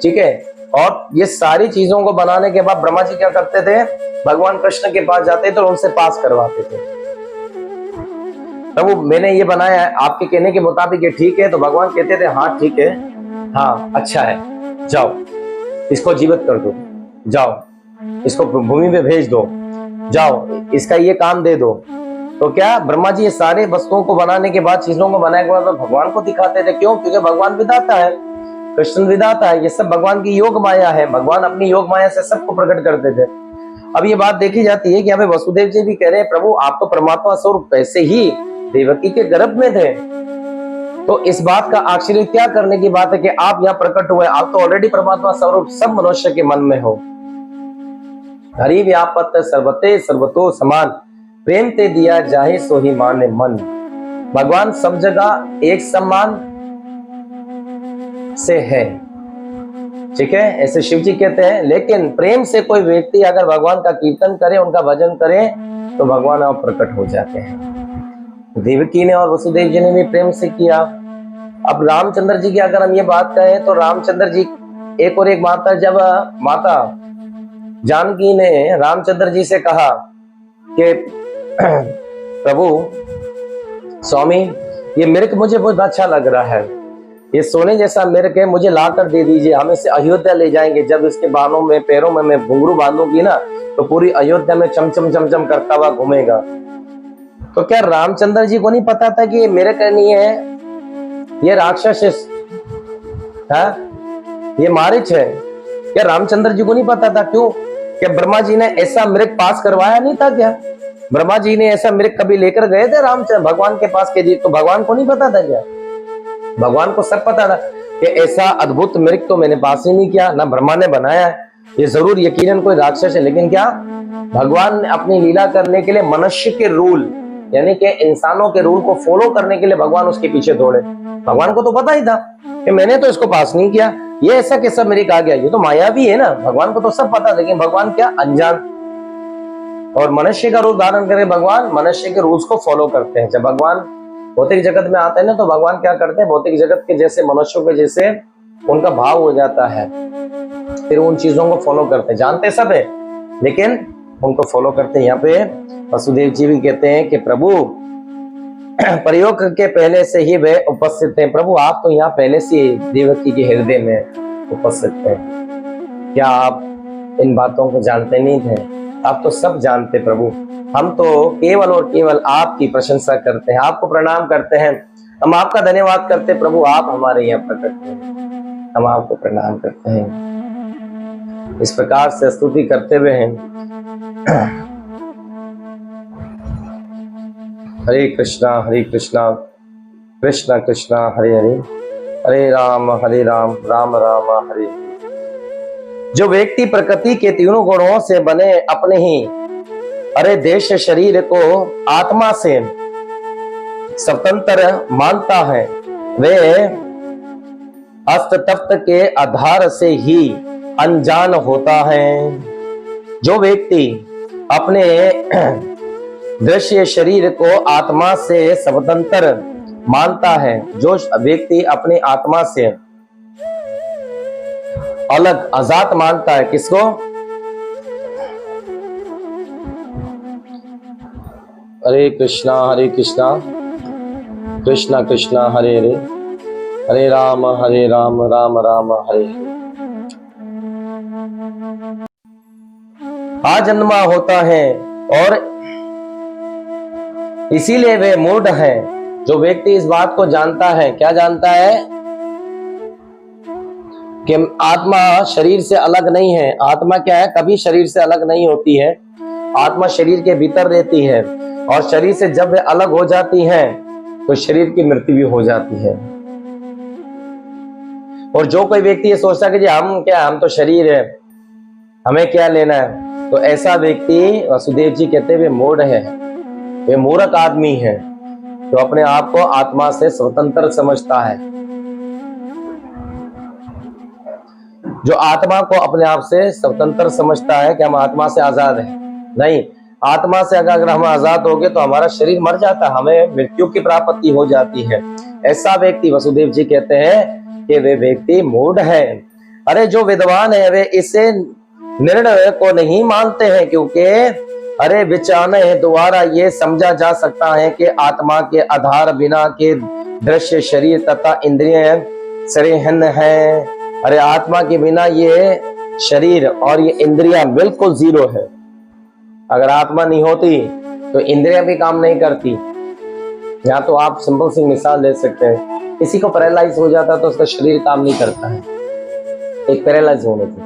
[SPEAKER 1] ठीक है। और ये सारी चीजों को बनाने के बाद ब्रह्मा जी क्या करते थे, भगवान कृष्ण के पास जाते थे और उनसे पास करवाते थे। प्रभु मैंने ये बनाया है, आपके कहने के मुताबिक ये ठीक है? तो भगवान कहते थे हाँ ठीक है, हाँ अच्छा है, जाओ। इसको जीवित कर दो, जाओ इसको भूमि पे भेज दो, जाओ इसका ये काम दे दो। तो क्या ब्रह्मा जी ये सारे वस्तुओं को बनाने के बाद, चीजों को बनाने के बाद भगवान को दिखाते थे। क्यों? क्योंकि भगवान विधाता है, कृष्ण विधाता है, ये सब भगवान की योग माया है। भगवान अपनी योग माया से सबको प्रकट करते थे। अब ये बात देखी जाती है कि यहाँ पे वसुदेव जी भी कह रहे हैं प्रभु आप तो परमात्मा स्वरूप वैसे ही देवकी के गर्भ में थे। तो इस बात का आश्चर्य क्या करने की बात है कि आप यहाँ प्रकट हुए, आप तो ऑलरेडी परमात्मा स्वरूप सब मनुष्य के मन में हो। हरि व्यापत सर्वते सर्वतो समान, प्रेम ते दिया जाहे सो ही माने मन। भगवान सब जगह एक समान से है, ठीक है, ऐसे शिव जी कहते हैं। लेकिन प्रेम से कोई व्यक्ति अगर भगवान का कीर्तन करे, उनका भजन करे, तो भगवान आप प्रकट हो जाते हैं। देवकी ने और वसुदेव जी ने भी प्रेम से किया। अब रामचंद्र जी की अगर हम ये बात कहें तो रामचंद्र जी एक और एक माता, जब माता जानकी ने रामचंद्र जी से कहा कि प्रभु स्वामी ये मिर्क मुझे बहुत अच्छा लग रहा है, ये सोने जैसा मिर्क है, मुझे ला कर दे दीजिए, हम इसे अयोध्या ले जाएंगे। जब इसके बालों में पैरों में मैं घुंघरू बांधूंगी ना तो पूरी अयोध्या में चमचम चमचम करता हुआ घूमेगा। तो क्या रामचंद्र जी को नहीं पता था कि ये मिर्क नहीं है, ये राक्षस है, ये मारीच है? क्या रामचंद्र जी को नहीं पता था? क्यों? क्या ब्रह्मा जी ने ऐसा मिर्क पास करवाया नहीं था क्या? ब्रह्मा जी ने ऐसा मिर्क कभी लेकर गए थे रामचंद्र भगवान के पास के जी? तो भगवान को नहीं पता था क्या? भगवान को सब पता था कि ऐसा अद्भुत मिर्क तो मैंने पास ही नहीं किया, ना ब्रह्मा ने बनाया है, ये जरूर यकीनन कोई राक्षस है। लेकिन क्या भगवान ने अपनी लीला करने के लिए मनुष्य के रूल यानी कि इंसानों के रूल को फॉलो करने के लिए भगवान उसके पीछे दौड़े। भगवान को तो पता ही था कि मैंने तो इसको पास नहीं किया, ये ऐसा कैसा मिर्क आ गया, ये तो माया भी है ना। भगवान को तो सब पता, लेकिन भगवान क्या अनजान और मनुष्य का रूप धारण करके भगवान मनुष्य के रूल्स को फॉलो करते हैं। जब भगवान भौतिक जगत में आते हैं ना तो भगवान क्या करते हैं, भौतिक जगत के जैसे मनुष्यों के जैसे उनका भाव हो जाता है, फिर उन चीजों को फॉलो करते हैं। जानते सब है लेकिन उनको फॉलो करते हैं। यहाँ पे वसुदेव जी भी कहते हैं कि प्रभु प्रयोग के पहले से ही वे उपस्थित हैं। प्रभु आप तो यहाँ पहले से देवकी के हृदय में उपस्थित हैं। क्या आप इन बातों को जानते नहीं थे? आप तो सब जानते प्रभु। हम तो केवल और केवल आपकी प्रशंसा करते हैं, आपको प्रणाम करते हैं, हम आपका धन्यवाद करते हैं प्रभु, आप हमारे यहाँ प्रकट हैं, हम आपको प्रणाम करते हैं। इस प्रकार से स्तुति करते हुए हैं हरे कृष्णा कृष्णा कृष्णा हरे हरे, हरे राम राम राम हरे। जो व्यक्ति प्रकृति के तीनों गुणों से बने अपने ही अरे देश शरीर को आत्मा से स्वतंत्र मानता है, वे अस्त तप्त के आधार से ही अनजान होता है। जो व्यक्ति अपने दृश्य शरीर को आत्मा से स्वतंत्र मानता है, जो व्यक्ति अपनी आत्मा से अलग आजाद मानता है, किसको? हरे कृष्णा कृष्णा कृष्णा हरे हरे, हरे राम राम राम हरे हरे। आजन्मा होता है और इसीलिए वे मूढ़ है। जो व्यक्ति इस बात को जानता है, क्या जानता है कि आत्मा शरीर से अलग नहीं है। आत्मा क्या है? कभी शरीर से अलग नहीं होती है, आत्मा शरीर के भीतर रहती है और शरीर से जब वे अलग हो जाती है तो शरीर की मृत्यु भी हो जाती है। और जो कोई व्यक्ति ये सोचता है कि जी हम तो शरीर है, हमें क्या लेना है, तो ऐसा व्यक्ति वसुदेव जी कहते हुए मूढ़ है, वे मूर्ख आदमी है जो अपने आप को आत्मा से स्वतंत्र समझता है। जो आत्मा को अपने आप से स्वतंत्र समझता है कि हम आत्मा से आजाद हैं, नहीं, आत्मा से अगर हम आजाद हो गए तो हमारा शरीर मर जाता है, हमें मृत्यु की प्राप्ति हो जाती है। ऐसा व्यक्ति वसुदेव जी कहते हैं कि वे व्यक्ति मूढ़ है। अरे जो विद्वान है वे इसे निर्णय को नहीं मानते हैं, क्योंकि अरे विचारने द्वारा ये समझा जा सकता है कि आत्मा के आधार बिना के दृश्य शरीर तथा इंद्रिय श्रेहन है। अरे आत्मा के बिना ये शरीर और ये इंद्रियां बिल्कुल जीरो है। अगर आत्मा नहीं होती तो इंद्रियां भी काम नहीं करती। या तो आप सिंपल सी मिसाल ले सकते हैं, किसी को पैरालाइज हो जाता तो उसका शरीर काम नहीं करता है, एक पैरालाइज होने से।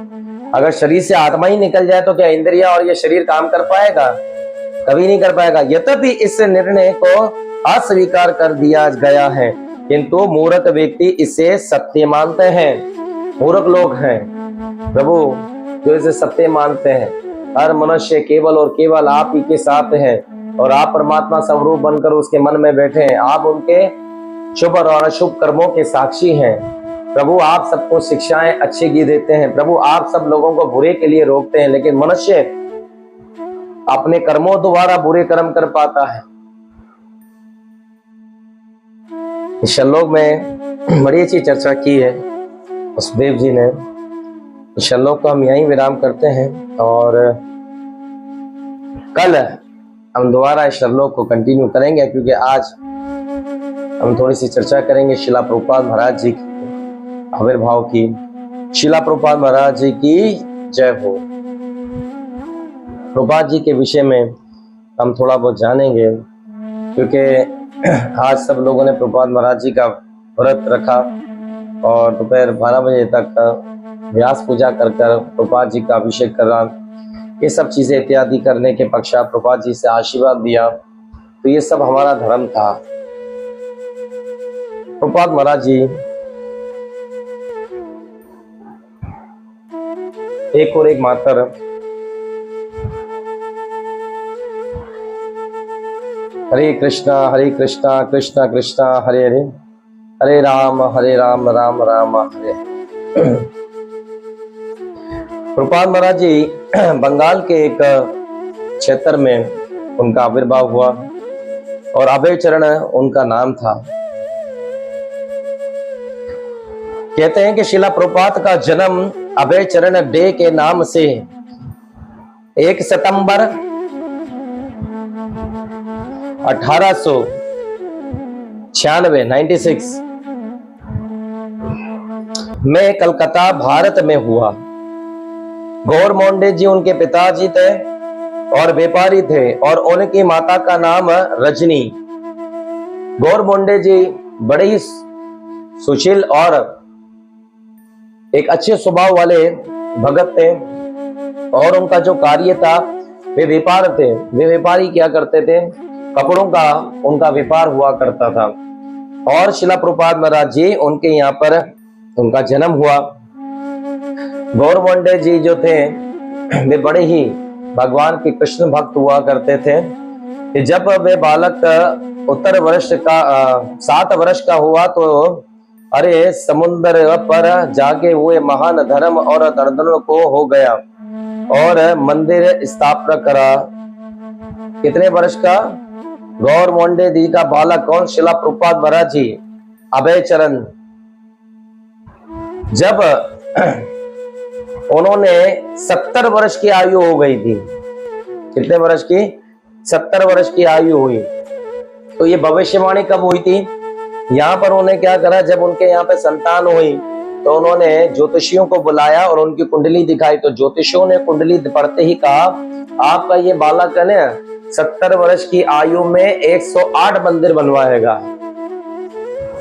[SPEAKER 1] अगर शरीर से आत्मा ही निकल जाए तो क्या इंद्रिया और ये शरीर काम कर पाएगा? कभी नहीं कर पाएगा। यद्यपि इस निर्णय को अस्वीकार कर दिया गया है, किंतु मूर्ख व्यक्ति इसे सत्य मानते हैं। मूर्ख लोग हैं प्रभु जो इसे सत्य मानते हैं। हर मनुष्य केवल और केवल आप ही के साथ है और आप परमात्मा स्वरूप बनकर उसके मन में बैठे हैं। आप उनके शुभ और अशुभ कर्मों के साक्षी हैं। प्रभु आप सबको शिक्षाएं अच्छी की देते हैं। प्रभु आप सब लोगों को बुरे के लिए रोकते हैं, लेकिन मनुष्य अपने कर्मों द्वारा बुरे कर्म कर पाता है। इस श्लोक में बड़ी अच्छी चर्चा की है वसुदेव जी ने। इस श्लोक को हम यहीं विराम करते हैं और कल हम दोबारा इस श्लोक को कंटिन्यू करेंगे, क्योंकि आज हम थोड़ी सी चर्चा करेंगे शिला प्रभुपाद महाराज जी की आविर्भाव की। शिला प्रभुपाद महाराज जी की जय हो। प्रभुपाद जी के विषय में हम थोड़ा बहुत जानेंगे, क्योंकि आज सब लोगों ने प्रभुपाद महाराज जी का व्रत रखा और दोपहर 12 बजे तक व्यास पूजा कर प्रभुपाद जी का अभिषेक करा। ये सब चीजें इत्यादि करने के पश्चात प्रभुपाद जी से आशीर्वाद दिया। तो ये सब हमारा धर्म था। प्रभुपाद महाराज जी एक और एक मात्र हरे कृष्णा कृष्णा कृष्णा हरे हरे, हरे राम राम राम हरे हरे। प्रभुपाद महाराज जी बंगाल के एक क्षेत्र में उनका आविर्भाव हुआ और अभय चरण उनका नाम था। कहते हैं कि शिला प्रभुपाद का जन्म अभय चरण डे के नाम से 1 सितंबर 1896 में कलकत्ता भारत में हुआ। गौर मोंडे जी उनके पिताजी थे और व्यापारी थे और उनकी माता का नाम रजनी। गौर मोंडे जी बड़े ही सुशील और एक अच्छे स्वभाव वाले भगत थे और उनका जो कार्य था वे व्यापार थे। वे व्यापारी क्या करते थे, कपड़ों का उनका व्यापार हुआ करता था। और शिला प्रभुपाद महाराज जी उनके यहाँ पर उनका जन्म हुआ। गौर मोंडे जी जो थे वे बड़े ही भगवान के कृष्ण भक्त हुआ करते थे कि जब वे बालक 7 वर्ष का हुआ तो अरे समुद्र पर जाके हुए महान धर्म और दर्दनों को हो गया और मंदिर स्थापना करा। कितने वर्ष का? गौर मोंडे जी का बालक कौन? शिला प्रभुपाद महाराज जी अभय चरण। जब उन्होंने 70 वर्ष की आयु हो गई थी। कितने वर्ष की? 70 वर्ष की आयु हुई। तो ये भविष्यवाणी कब हुई थी? यहाँ पर उन्होंने क्या करा, जब उनके यहाँ पे संतान हुई तो उन्होंने ज्योतिषियों को बुलाया और उनकी कुंडली दिखाई। तो ज्योतिषियों ने कुंडली पढ़ते ही कहा आपका ये बालक है ना 70 वर्ष की आयु में 108 मंदिर बनवाएगा।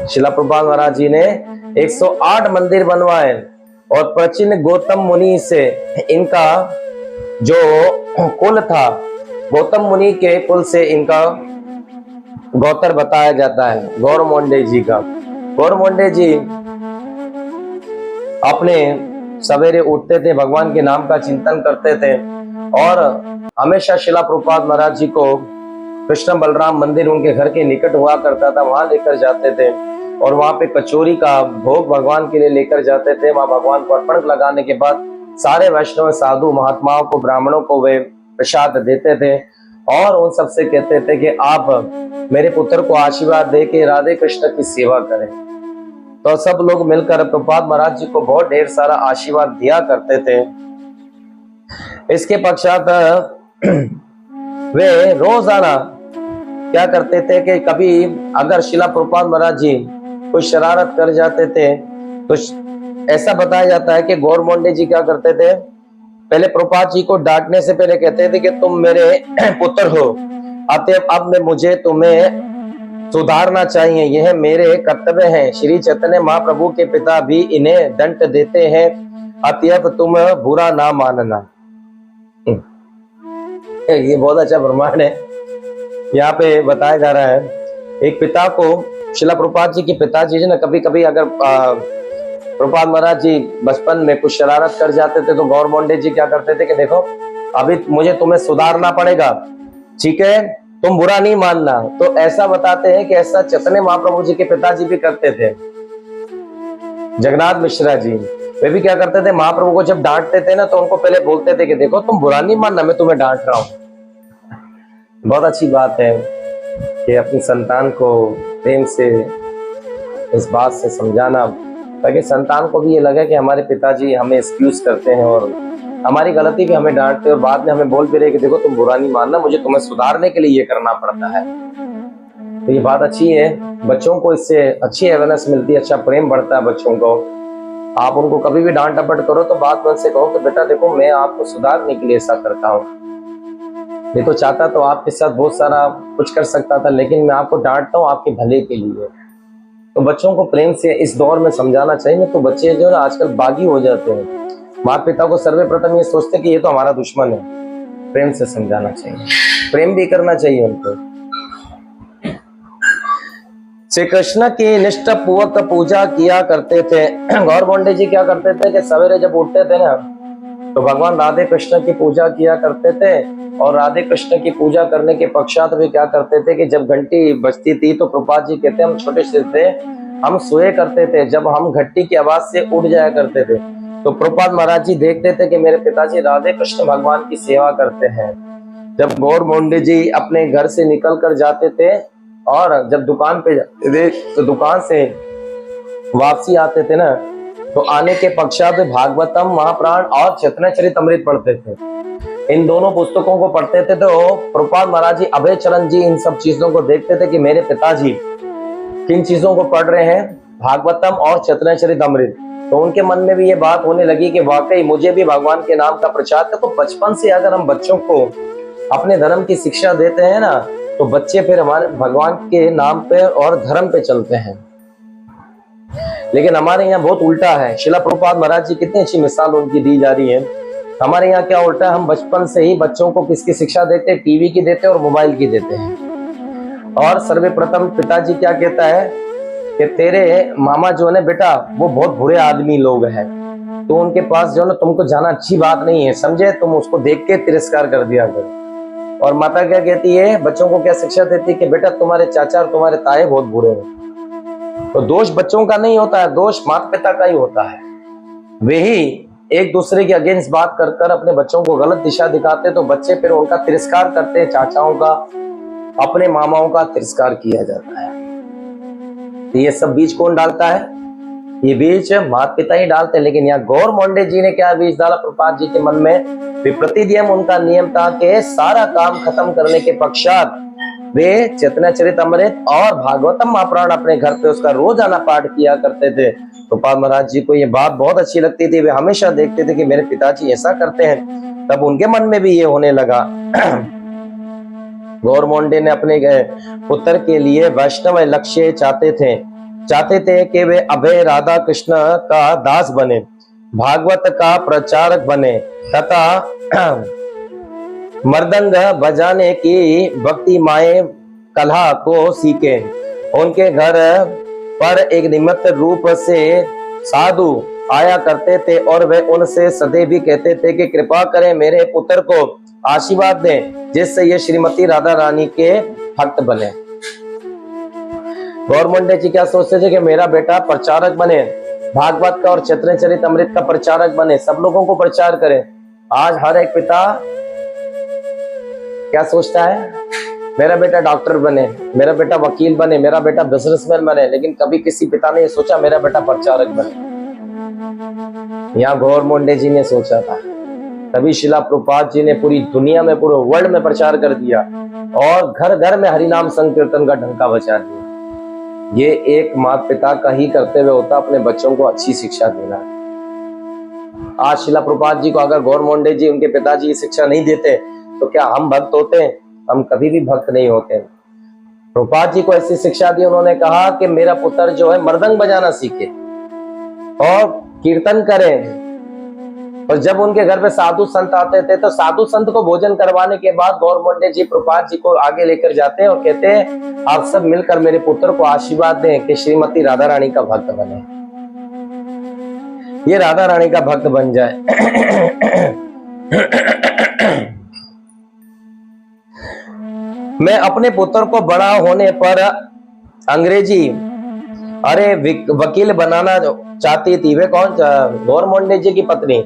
[SPEAKER 1] शिला प्रभुपाद महाराज जी ने 108 मंदिर बनवाए और प्राचीन गौतम मुनि से इनका जो कुल था, गौतम मुनि के कुल से इनका गोत्र बताया जाता है गौर मोंडे जी का। गौर मोंडे जी अपने सवेरे उठते थे, भगवान के नाम का चिंतन करते थे और हमेशा शिला प्रभुपाद महाराज जी को कृष्ण बलराम मंदिर उनके घर के निकट हुआ करता था, वहां लेकर जाते थे और वहां पे कचौरी का भोग भगवान के लिए लेकर जाते थे। वहां भगवान को अर्पण लगाने के बाद सारे वैष्णव साधु महात्माओं को ब्राह्मणों को वे प्रसाद देते थे और उन सबसे कहते थे कि आप मेरे पुत्र को आशीर्वाद दे के राधे कृष्ण की सेवा करें। तो सब लोग मिलकर प्रभुपाद महाराज जी को बहुत ढेर सारा आशीर्वाद दिया करते थे। इसके पश्चात वे रोजाना क्या करते थे कि कभी अगर शिला प्रभुपाद महाराज जी कुछ शरारत कर जाते थे तो ऐसा बताया जाता है कि गौर मोंडे जी क्या करते थे, पहले प्रभुपाद जी को डांटने से पहले कहते थे कि तुम मेरे पुत्र हो, अतएव अब मैं मुझे तुम्हें सुधारना चाहिए, यह मेरे कर्तव्य है। श्री चैतन्य महाप्रभु के पिता भी इन्हें दंड देते हैं, अतएव तुम बुरा ना मानना। ये बहुत अच्छा प्रमाण है। यहाँ पे बताया जा रहा है, एक पिता को शिला प्रभुपाद जी के पिताजी ने कभी कभी अगर प्रभुपाद महाराज जी बचपन में कुछ शरारत कर जाते थे तो गौर मोंडे जी क्या करते थे कि देखो अभी मुझे तुम्हें सुधारना पड़ेगा, ठीक है, तुम बुरा नहीं मानना। तो ऐसा बताते हैं कि ऐसा चैतन्य महाप्रभु जी के पिताजी भी करते थे। जगन्नाथ मिश्रा जी वे भी क्या करते थे, महाप्रभु को जब डांटते थे ना तो उनको पहले बोलते थे कि देखो तुम बुरा नहीं मानना, मैं तुम्हें डांट रहा हूं। बहुत अच्छी बात है कि अपनी संतान को प्रेम से इस बात से समझाना, ताकि संतान को भी ये लगे कि हमारे पिताजी हमें एक्सक्यूज करते हैं और हमारी गलती भी हमें डांटते और बाद में हमें बोल भी रहे कि देखो तुम बुरा नहीं मानना, मुझे तुम्हें सुधारने के लिए ये करना पड़ता है। तो ये बात अच्छी है, बच्चों को इससे अच्छी अवेयरनेस मिलती है, अच्छा प्रेम बढ़ता है बच्चों को। आप उनको कभी भी डांट डपट करो तो बात में से कहो कि बेटा देखो मैं आपको सुधारने के लिए ऐसा करता हूँ, मैं तो चाहता तो आपके साथ बहुत सारा कुछ कर सकता था, लेकिन मैं आपको डांटता हूँ आपके भले के लिए। तो बच्चों को प्रेम से इस दौर में समझाना चाहिए, नहीं तो बच्चे जो है आजकल बागी हो जाते हैं। माता पिता को सर्वप्रथम ये सोचते कि ये तो हमारा दुश्मन है। प्रेम से समझाना चाहिए, प्रेम भी करना चाहिए उनको। श्री कृष्ण की निष्ठा पूर्वक पूजा किया करते थे। गौर मोंडे जी क्या करते थे कि सवेरे जब उठते थे ना तो भगवान राधे कृष्ण की पूजा किया करते थे, और राधे कृष्ण की पूजा करने के पश्चात भी क्या करते थे कि जब घंटी बजती थी तो प्रभुपाद जी कहते हम छोटे से थे, हम सोए करते थे, जब हम घंटी की आवाज से उठ जाया करते थे तो प्रभुपाद महाराज जी देखते थे कि मेरे पिताजी राधे कृष्ण भगवान की सेवा करते हैं। जब गौर मोंडे जी अपने घर से निकल कर जाते थे और जब दुकान पे जाते थे तो दुकान से वापसी आते थे ना तो आने के पश्चात भागवतम, महाप्राण और चैतन्यचरितमृत पढ़ते थे। इन दोनों पुस्तकों को पढ़ते थे तो प्रभुपाद महाराज जी, अभय चरण जी इन सब चीजों को देखते थे कि मेरे पिताजी किन चीजों को पढ़ रहे हैं, भागवतम और चैतन्यचरितमृत। तो उनके मन में भी ये बात होने लगी कि वाकई मुझे भी भगवान के नाम का प्रचार कर। तो बचपन से अगर हम बच्चों को अपने धर्म की शिक्षा देते हैं ना तो बच्चे फिर हमारे भगवान के नाम पे और धर्म पे चलते हैं। लेकिन हमारे यहाँ बहुत उल्टा है। शिला प्रभुपाद महाराज जी कितनी अच्छी मिसाल उनकी दी जा रही है। हमारे यहाँ क्या उल्टा है, हम बचपन से ही बच्चों को किसकी शिक्षा देते हैं, टीवी की देते हैं और मोबाइल की देते हैं। और सर्वप्रथम पिताजी क्या कहता है कि तेरे मामा जो है बेटा वो बहुत बुरे आदमी लोग हैं, तो उनके पास जो है ना तुमको जाना अच्छी बात नहीं है, समझे, तुम उसको देख के तिरस्कार कर दिया करो। और माता क्या कहती है, बच्चों को क्या शिक्षा देती है कि बेटा तुम्हारे चाचा और तुम्हारे ताए बहुत बुरे हैं। तो दोष बच्चों का नहीं होता है, दोष माता पिता का ही होता है। वे ही एक दूसरे के अगेंस्ट बात कर कर अपने बच्चों को गलत दिशा दिखाते तो बच्चे फिर उनका तिरस्कार करते हैं। चाचाओं का, अपने मामाओं का तिरस्कार किया जाता है। तो ये सब बीज कौन डालता है, ये बीज माता पिता ही डालते हैं। लेकिन यहाँ गौर मोंडे जी ने क्या बीज डाला प्रभुपाद जी के मन में, प्रतिदिन उनका नियम था कि सारा काम खत्म करने के पश्चात वे चैतन्यचरितमृत और भागवतम महापुराण अपने घर पे उसका रोजाना पाठ किया करते थे। प्रभुपाद महाराज जी को ये बात बहुत अच्छी लगती थी, वे हमेशा देखते थे कि मेरे पिताजी ऐसा करते हैं, तब उनके मन में भी ये होने लगा। गौर मोंडे ने अपने पुत्र के लिए वैष्णव लक्ष्य चाहते थे कि वे अभय राधा कृष्ण का दास बने, भागवत का प्रचारक बने तथा मृदंग बजाने की भक्ति माए कला को सीखे। उनके घर पर एक निमित्त रूप से साधु आया करते थे और वे उनसे सदैव भी कहते थे कि कृपा करें मेरे पुत्र को आशीर्वाद दें जिससे ये श्रीमती राधा रानी के भक्त बने। गौर मोंडे जी क्या सोचते थे कि मेरा बेटा प्रचारक बने, भागवत का और चैतन्यचरितमृत का प्रचारक बने, सब लोगों को प्रचार करे। आज हर एक पिता क्या सोचता है, मेरा बेटा डॉक्टर बने, मेरा बेटा वकील बने, मेरा बेटा बिजनेसमैन बने, लेकिन कभी किसी पिता ने ये सोचा मेरा बेटा प्रचारक बने। यहाँ गौर मोंडे जी ने सोचा था, तभी शिला प्रभुपाद जी ने पूरी दुनिया में, पूरे वर्ल्ड में प्रचार कर दिया और घर घर में हरिनाम संकीर्तन का ढंका बचा दिया। ये एक माता पिता का ही कर्तव्य होता, अपने बच्चों को अच्छी शिक्षा देना। आज शिला प्रभुपाद जी को अगर गौर मोंडे जी उनके पिताजी शिक्षा नहीं देते तो क्या हम भक्त होते? हम कभी भी भक्त नहीं होते। प्रभुपाद जी को ऐसी शिक्षा दी, उन्होंने कहा कि मेरा पुत्र जो है मृदंग बजाना सीखे और कीर्तन करे। और जब उनके घर पे साधु संत आते थे तो साधु संत को भोजन करवाने के बाद गौर मोंडे जी प्रभुपाद जी को आगे लेकर जाते हैं और कहते हैं आप सब मिलकर मेरे पुत्र को आशीर्वाद दें कि श्रीमती राधा रानी का भक्त बने, ये राधा रानी का भक्त बन जाए। मैं अपने पुत्र को बड़ा होने पर अंग्रेजी वकील बनाना चाहती थी। वे कौन? गौर मोंडे जी की पत्नी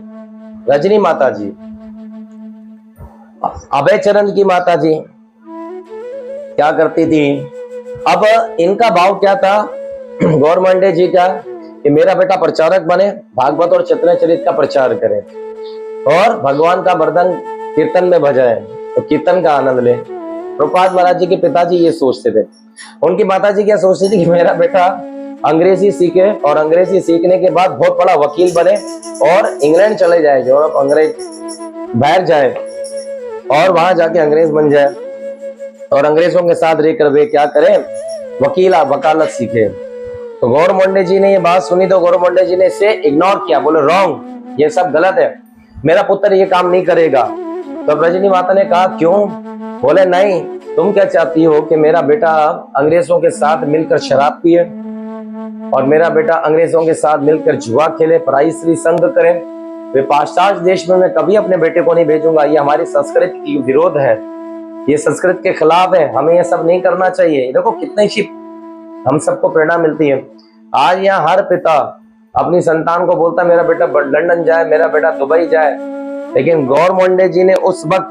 [SPEAKER 1] रजनी माता जी, अभय चरण की माता जी क्या करती थी? अब इनका भाव क्या था गौर मोंडे जी का कि मेरा बेटा प्रचारक बने, भागवत और चरित्र का प्रचार करे और भगवान का मृदंग कीर्तन में बजाए, तो कीर्तन का आनंद ले। प्रभुपाद महाराज जी के पिताजी ये सोचते थे। उनकी माता जी क्या सोचती थी कि मेरा बेटा अंग्रेजी सीखे और अंग्रेजी सीखने के बाद बहुत बड़ा वकील बने और इंग्लैंड चले जाए, यूरोप अंग्रेज बाहर जाए और वहां जाके अंग्रेज बन जाए और अंग्रेजों के साथ रहकर वे क्या करें? वकालत सीखे। तो गौर मोंडे जी ने ये बात सुनी तो गौर मोंडे जी ने इसे इग्नोर किया, बोले रॉन्ग, ये सब गलत है, मेरा पुत्र ये काम नहीं करेगा। तो रजनी माता ने कहा क्यों? बोले नहीं, तुम क्या चाहती हो कि मेरा बेटा अंग्रेजों के साथ मिलकर शराब पिए और मेरा बेटा अंग्रेजों के साथ मिलकर जुआ खेले, पराई स्त्री संग करे? वे पाश्चात्य देश में मैं कभी अपने बेटे को नहीं भेजूंगा, ये हमारी संस्कृति की विरोध है, ये संस्कृत के खिलाफ है, हमें ये सब नहीं करना चाहिए। देखो कितनी सी हम सबको प्रेरणा मिलती है। आज यहाँ हर पिता अपनी संतान को बोलता है मेरा बेटा लंदन जाए, मेरा बेटा दुबई जाए, लेकिन गौर मोंडे जी ने उस वक्त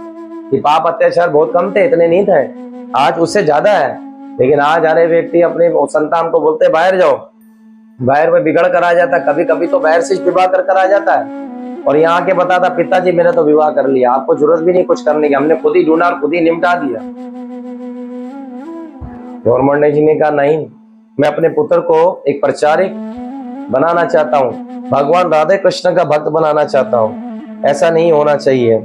[SPEAKER 1] पाप अत्याचार बहुत कम थे, इतने नहीं थे, आज उससे ज्यादा है। लेकिन आज हर व्यक्ति अपने संतान को बोलते बाहर जाओ, बाहर में बिगड़ कर आ जाता, कभी कभी तो बाहर से विवाह कर आ जाता है और यहाँ के बताता पिताजी मेरा तो विवाह कर लिया, आपको जरूरत भी नहीं कुछ करने की, हमने खुद ही ढूंढा और खुद ही निपटा दिया। गौर मोंडे जी ने कहा नहीं, मैं अपने पुत्र को एक प्रचारक बनाना चाहता हूँ, भगवान राधे कृष्ण का भक्त बनाना चाहता हूँ, ऐसा नहीं होना चाहिए।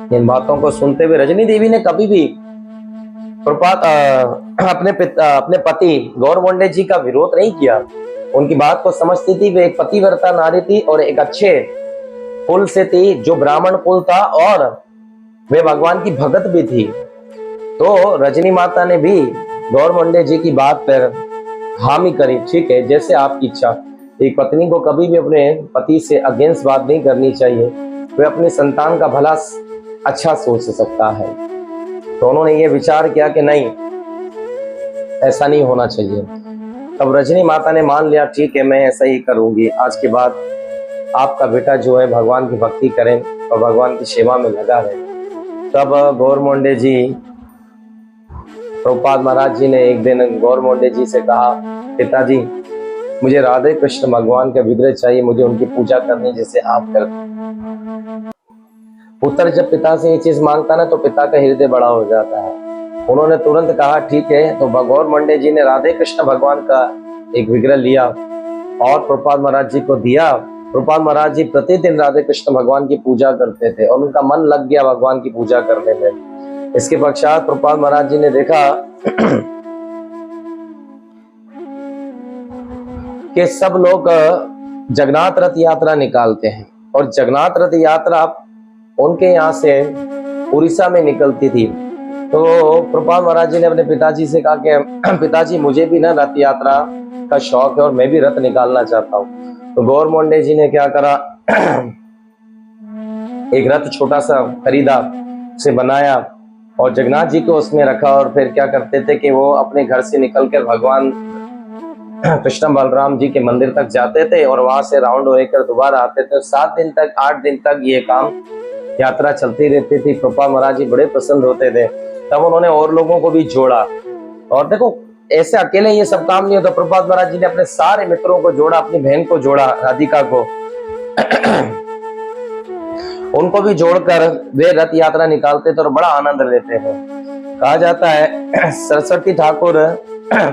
[SPEAKER 1] इन बातों को सुनते हुए रजनी देवी ने कभी भी अपने पति गौर मोंडे जी का विरोध नहीं किया। उनकी बात को समझती थी, वे एक पतिव्रता नारी थी और एक अच्छे कुल से थी जो ब्राह्मण कुल था और वे भगवान की भगत भी थी। तो रजनी माता ने भी गौर मोंडे जी की बात पर हामी करी, ठीक है जैसे आपकी इच्छा। एक पत्नी को कभी भी अपने पति से अगेंस्ट बात नहीं करनी चाहिए, वे अपने संतान का भला अच्छा सोच सकता है। तो उन्होंने ये विचार किया कि नहीं, ऐसा नहीं होना चाहिए। तब रजनी माता ने मान लिया, ठीक है मैं ऐसा ही करूंगी, आज के बाद आपका बेटा जो है भगवान की भक्ति करे और भगवान की सेवा में लगा रहे। तब गौर मोंडे जी, प्रभुपाद महाराज जी ने एक दिन गौर मोंडे जी से कहा, पिताजी मुझे राधे कृष्ण भगवान का विग्रह चाहिए, मुझे उनकी पूजा करनी जैसे आप करते। पुत्र जब पिता से ये चीज मांगता ना तो पिता का हृदय बड़ा हो जाता है। उन्होंने तुरंत कहा ठीक है। तो गौर मोंडे जी ने राधे कृष्ण भगवान का एक विग्रह लिया और प्रभुपाद महाराज जी को दिया। प्रभुपाद महाराज जी प्रतिदिन राधे कृष्ण भगवान की पूजा करते थे और उनका मन लग गया भगवान की पूजा करने में। इसके पश्चात प्रभुपाद महाराज जी ने देखा कि सब लोग जगन्नाथ रथ यात्रा निकालते हैं और जगन्नाथ रथ यात्रा उनके यहाँ से उड़ीसा में निकलती थी। तो प्रभुपाद महाराज जी ने अपने पिताजी से कहा कि पिताजी मुझे भी ना रथ यात्रा का शौक है और मैं भी रथ निकालना चाहता हूँ। तो गौर मोंडे जी ने क्या करा, एक रथ छोटा सा खरीदा, उसे बनाया और जगन्नाथ जी को उसमें रखा और फिर क्या करते थे कि वो अपने घर से निकलकर भगवान कृष्ण बलराम जी के मंदिर तक जाते थे और वहां से राउंड होकर दोबारा आते थे। 7 दिन तक 8 दिन तक ये काम यात्रा चलती रहती थी। प्रभुपाद महाराज जी बड़े पसंद होते थे। तब उन्होंने और लोगों को भी जोड़ा और देखो ऐसे अकेले ये सब काम नहीं होता। प्रभुपाद महाराज जी ने अपने सारे मित्रों को जोड़ा, अपनी बहन को जोड़ा, राधिका को उनको भी जोड़कर वे रथ यात्रा निकालते थे और बड़ा आनंद लेते हैं। कहा जाता है सरस्वती ठाकुर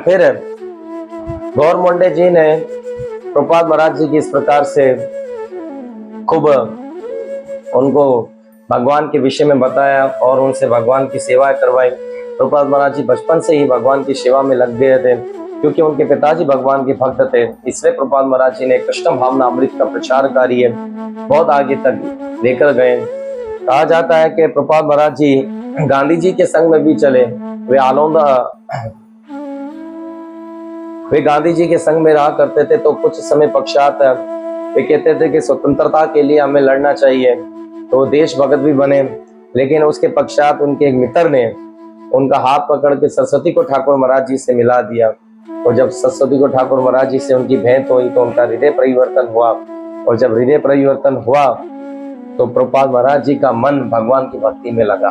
[SPEAKER 1] फिर गौर मोंडे जी ने प्रभुपाद महाराज जी की इस प्रकार से खूब उनको भगवान के विषय में बताया और उनसे भगवान की सेवा करवाई। प्रभुपाद महाराज जी बचपन से ही भगवान की सेवा में लग गए थे, क्योंकि उनके पिताजी भगवान के भक्त थे। इसलिए प्रभुपाद महाराज जी ने कृष्ण भावना अमृत का प्रचार कार्य बहुत आगे तक लेकर गए। कहा जाता है कि प्रभुपाद महाराज जी गांधी जी के संग में भी चले। वे गांधी जी के संग में रहा करते थे। तो कुछ समय पश्चात वे कहते थे कि स्वतंत्रता के लिए हमें लड़ना चाहिए, तो देशभक्त भी बने। लेकिन उसके पश्चात उनके एक मित्र ने उनका हाथ पकड़ के सरस्वती को ठाकुर महाराज जी से मिला दिया। और जब सरस्वती को ठाकुर महाराज जी से उनकी भेंट हुई तो उनका हृदय परिवर्तन हुआ। और जब हृदय परिवर्तन हुआ तो प्रभुपाद महाराज जी का मन भगवान की भक्ति में लगा।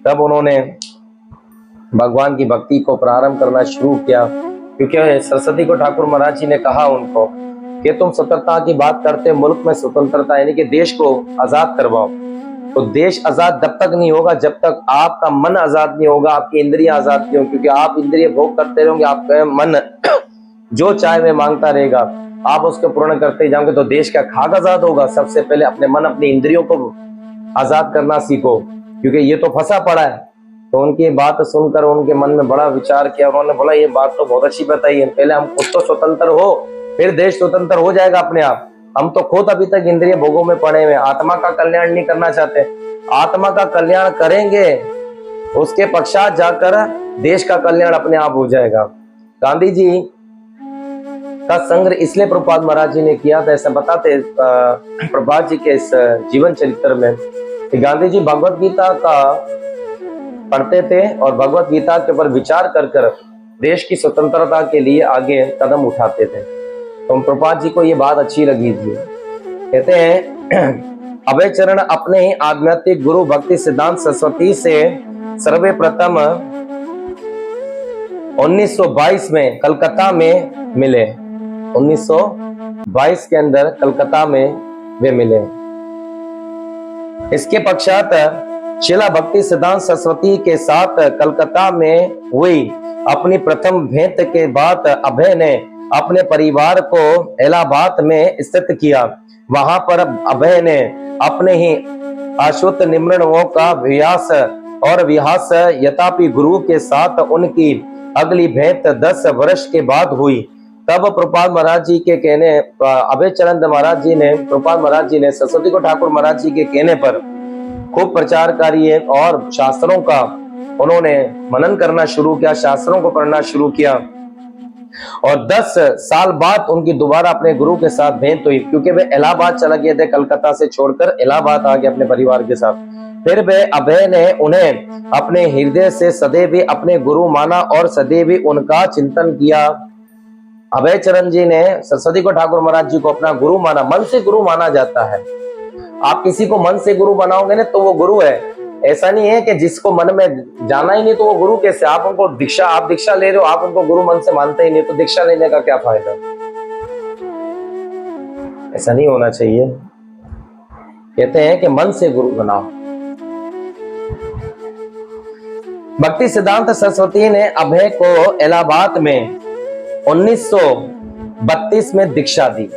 [SPEAKER 1] तब उन्होंने भगवान की भक्ति को प्रारंभ करना शुरू किया, क्योंकि सरस्वती को ठाकुर महाराज जी ने कहा उनको कि तुम स्वतंत्रता की बात करते, मुल्क में स्वतंत्रता यानी कि देश को आजाद करवाओ। तो देश आजाद तब तक नहीं होगा जब तक आपका मन आजाद नहीं होगा, आपकी इंद्रियां आजाद नहीं होंगी। क्योंकि आप इंद्रिय भोग करते रहोगे, आपका मन जो चाहे वह मांगता रहेगा, आप उसको पूर्ण करते जाओगे तो देश का खाक आजाद होगा। सबसे पहले अपने मन अपनी इंद्रियों को आजाद करना सीखो, क्योंकि ये तो फंसा पड़ा है। तो उनकी बात सुनकर उनके मन में बड़ा विचार किया। उन्होंने बोला ये बात तो बहुत अच्छी बताई है, पहले हम खुद तो स्वतंत्र हो, फिर देश स्वतंत्र हो जाएगा अपने आप। हम तो खुद अभी तक इंद्रिय भोगों में पड़े हुए, आत्मा का कल्याण नहीं करना चाहते। आत्मा का कल्याण करेंगे, उसके पश्चात जाकर देश का कल्याण अपने आप हो जाएगा। गांधी जी का संग्रह इसलिए प्रभुपाद महाराज जी ने किया था, ऐसा बताते प्रभुपाद जी के इस जीवन चरित्र में कि गांधी जी भगवत गीता का पढ़ते थे और भगवत गीता के ऊपर विचार कर देश की स्वतंत्रता के लिए आगे कदम उठाते थे। तो प्रभुपाद जी को ये बात अच्छी लगी थी। कहते हैं अभय चरण अपने ही आध्यात्मिक गुरु भक्ति सिद्धांत सरस्वती से सर्वप्रथम 1922 में कलकत्ता में मिले। 1922 के अंदर कलकत्ता में वे मिले। इसके पश्चात शिला भक्ति सिद्धांत सरस्वती के साथ कलकत्ता में हुई अपनी प्रथम भेंट के बाद अभय ने अपने परिवार को इलाहाबाद में स्थित किया। वहां पर अभय ने अपने ही आश्वत निम्रणों का अभ्यास और विहास यथापि गुरु के साथ उनकी अगली भेंट 10 वर्ष के बाद हुई। तब प्रभुपाद महाराज जी के कहने अभय चरण महाराज जी ने प्रभुपाद महाराज जी ने सरस्वती को ठाकुर महाराज जी के कहने पर खूब प्रचार कार्य और शास्त्रों का उन्होंने मनन करना शुरू किया, शास्त्रों को पढ़ना शुरू किया। और 10 साल बाद उनकी दोबारा अपने गुरु के साथ भेंट हुई, क्योंकि वे इलाहाबाद चला गए थे, कलकत्ता से छोड़कर इलाहाबाद आ गए अपने परिवार के साथ। फिर वे अभय ने उन्हें अपने हृदय से सदैव अपने गुरु माना और सदैव उनका चिंतन किया। अभय चरण जी ने सरस्वती को ठाकुर महाराज जी को अपना गुरु माना। मन से गुरु माना जाता है। आप किसी को मन से गुरु बनाओगे ना तो वो गुरु है। ऐसा नहीं है कि जिसको मन में जाना ही नहीं तो वो गुरु कैसे। आप उनको आप दीक्षा ले रहे हो, आप उनको गुरु मन से मानते ही नहीं, तो दीक्षा लेने का क्या फायदा। ऐसा नहीं होना चाहिए। कहते हैं कि मन से गुरु बनाओ। भक्ति सिद्धांत सरस्वती ने अभय को इलाहाबाद में 1932 में दीक्षा दी।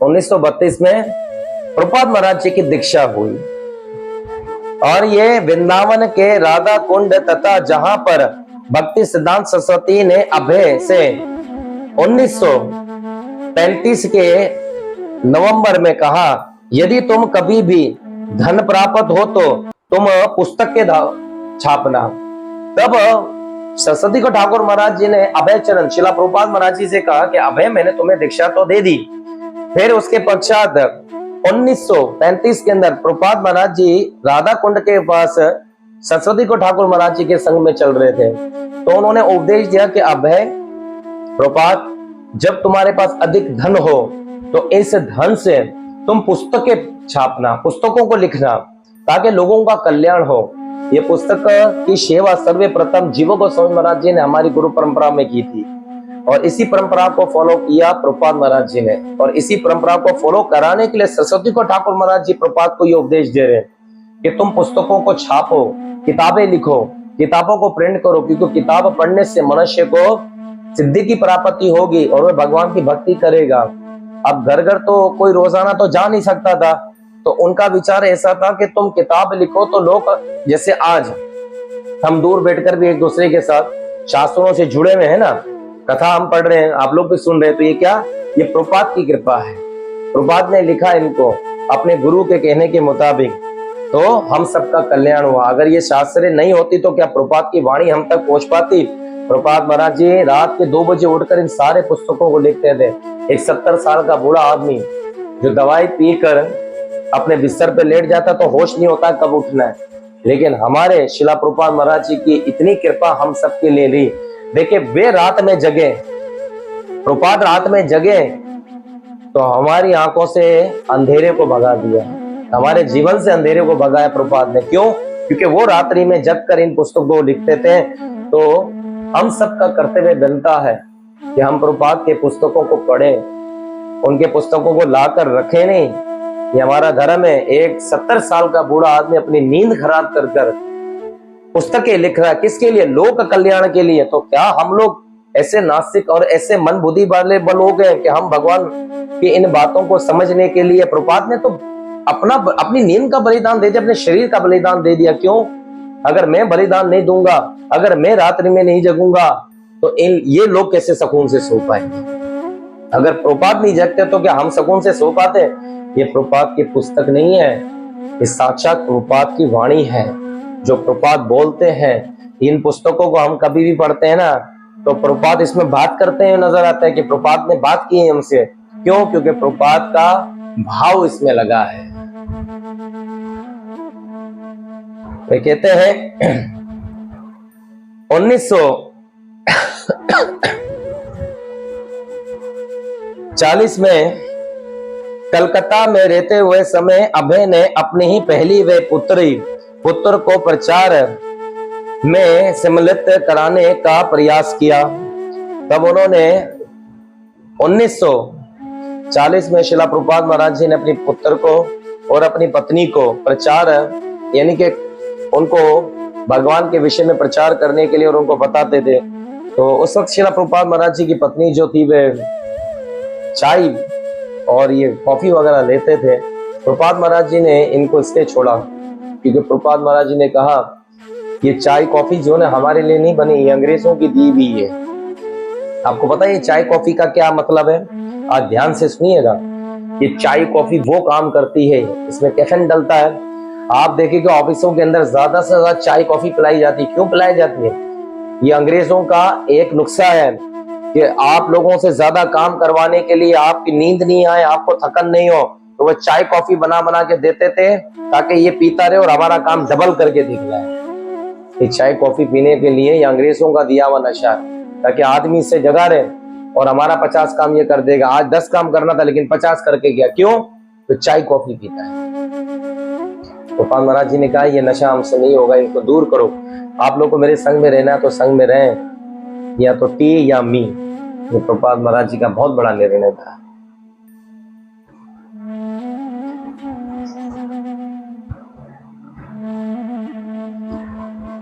[SPEAKER 1] 1932 में प्रभुपाद महाराज जी की दीक्षा हुई और ये वृंदावन के राधा कुंड तथा जहां पर भक्ति सिद्धांत सरस्वती ने अभय से 1935 के नवंबर में कहा, यदि तुम कभी भी धन प्राप्त हो तो तुम पुस्तक के छापना। तब सरस्वती को ठाकुर महाराज जी ने अभय चरण शिला प्रभुपाद महाराज जी से कहा कि अभय मैंने तुम्हें दीक्षा तो दे दी। फिर उसके पश्चात 1935 के अंदर प्रभुपाद महाराज जी राधा कुंड के पास सरस्वती को ठाकुर महाराज जी के संग में चल रहे थे। तो उन्होंने उपदेश दिया कि अभय प्रभुपाद, जब तुम्हारे पास अधिक धन हो तो इस धन से तुम पुस्तकें छापना, पुस्तकों को लिखना, ताकि लोगों का कल्याण हो। ये पुस्तक की सेवा सर्वप्रथम जीव गोस्वामी महाराज जी ने हमारी गुरु परंपरा में की थी और इसी परंपरा को फॉलो किया प्रभुपाद महाराज जी ने। और इसी परंपरा को फॉलो कराने के लिए सरस्वती को ठाकुर महाराज जी प्रभुपाद को ये उपदेश दे रहे हैं कि तुम पुस्तकों को छापो, किताबें लिखो, किताबों को प्रिंट करो, क्योंकि किताब पढ़ने से मनुष्य को सिद्धि की प्राप्ति होगी और वह भगवान की भक्ति करेगा। अब घर घर तो कोई रोजाना तो जा नहीं सकता था, तो उनका विचार ऐसा था कि तुम किताब लिखो तो लोग, जैसे आज हम दूर बैठकर भी एक दूसरे के साथ शास्त्रों से जुड़े हुए हैं ना, कथा हम पढ़ रहे हैं, आप लोग भी सुन रहे हैं, तो ये क्या, ये प्रभुपाद की कृपा है। प्रभुपाद ने लिखा इनको अपने गुरु के कहने के मुताबिक, तो हम सबका कल्याण हुआ। अगर ये शास्त्रें नहीं होती तो क्या प्रभुपाद की वाणी हम तक पहुंच पाती? प्रभुपाद महाराज जी रात के 2 बजे उठकर इन सारे पुस्तकों को लिखते थे। एक 70 साल का बूढ़ा आदमी जो दवाई पीकर अपने बिस्तर पे लेट जाता तो होश नहीं होता कब उठना है, लेकिन हमारे शिला प्रभुपाद महाराज जी की इतनी कृपा हम सबके लिए ली। देखिए वे रात में जगे, प्रभुपाद रात में जगे तो हमारी आंखों से अंधेरे को भगा दिया, हमारे जीवन से अंधेरे को भगाया प्रभुपाद ने। क्यों? क्योंकि वो रात्रि में जग कर इन पुस्तकों को लिखते थे। तो हम सबका कर्तव्य बनता है कि हम प्रभुपाद के पुस्तकों को पढ़ें, उनके पुस्तकों को लाकर रखें। नहीं, ये हमारा धर्म है। एक 70 साल का बूढ़ा आदमी अपनी नींद खराब कर कर पुस्तकें लिख रहा है, किसके लिए? लोक कल्याण के लिए। तो क्या हम लोग ऐसे नास्तिक और ऐसे मन बुद्धि वाले लोग हैं कि हम भगवान की इन बातों को समझने के लिए, प्रभुपाद ने तो अपनी नींद का बलिदान दे दिया, अपने शरीर का बलिदान दे दिया। क्यों? अगर मैं बलिदान नहीं दूंगा, अगर मैं रात्रि में नहीं जगूंगा, तो ये लोग कैसे सुकून से सो पाएंगे? अगर प्रभुपाद नहीं जगते तो क्या हम सुकून से सो पाते? ये प्रभुपाद की पुस्तक नहीं है, ये साक्षात प्रभुपाद की वाणी है। जो प्रभुपाद बोलते हैं, इन पुस्तकों को हम कभी भी पढ़ते हैं ना, तो प्रभुपाद इसमें बात करते हैं, नजर आता है कि प्रभुपाद ने बात की है हमसे। क्यों? क्योंकि प्रभुपाद का भाव इसमें लगा है। वे कहते हैं 1940 में कलकत्ता में रहते हुए समय अभय ने अपनी ही पहली वे पुत्र को प्रचार में सम्मिलित कराने का प्रयास किया। तब उन्होंने 1940 में शिला प्रभुपाद महाराज जी ने अपने पुत्र को और अपनी पत्नी को प्रचार, यानी कि उनको भगवान के विषय में प्रचार करने के लिए और उनको बताते थे। तो उस वक्त शिला प्रभुपाद महाराज जी की पत्नी जो थी वे चाय और ये कॉफी वगैरह लेते थे। प्रभुपाद महाराज जी ने इनको इसलिए छोड़ा क्योंकि प्रभुपाद महाराज जी ने कहा ये चाय कॉफी जो है हमारे लिए नहीं बनी, ये अंग्रेजों की दी हुई है। आपको पता है ये चाय कॉफी का क्या मतलब है? आज ध्यान से सुनिएगा। ये चाय कॉफी वो काम करती है, इसमें कैफीन डलता है। आप देखिएगा ऑफिसों के अंदर ज्यादा से ज्यादा चाय कॉफी पिलाई जाती है। क्यों पिलाई जाती है? ये अंग्रेजों का एक नुस्खा है कि आप लोगों से ज्यादा काम करवाने के लिए, आपकी नींद नहीं आए, आपको थकन नहीं हो, तो वो चाय कॉफी बना बना के देते थे ताकि ये पीता रहे और हमारा काम डबल करके दिखलाए। ये चाय कॉफी पीने के लिए ये अंग्रेजों का दिया हुआ नशा है, ताकि आदमी इससे जगा रहे और हमारा 50 काम ये कर देगा। आज 10 काम करना था लेकिन 50 करके गया। क्यों? तो चाय कॉफी पीता है। गोपाल महाराज जी ने कहा ये नशा हमसे नहीं होगा, इनको दूर करो। आप लोग को मेरे संग में रहना है तो संग में रहें, या तो टी या मी। ये गोपाल महाराज जी का बहुत बड़ा निर्णय था।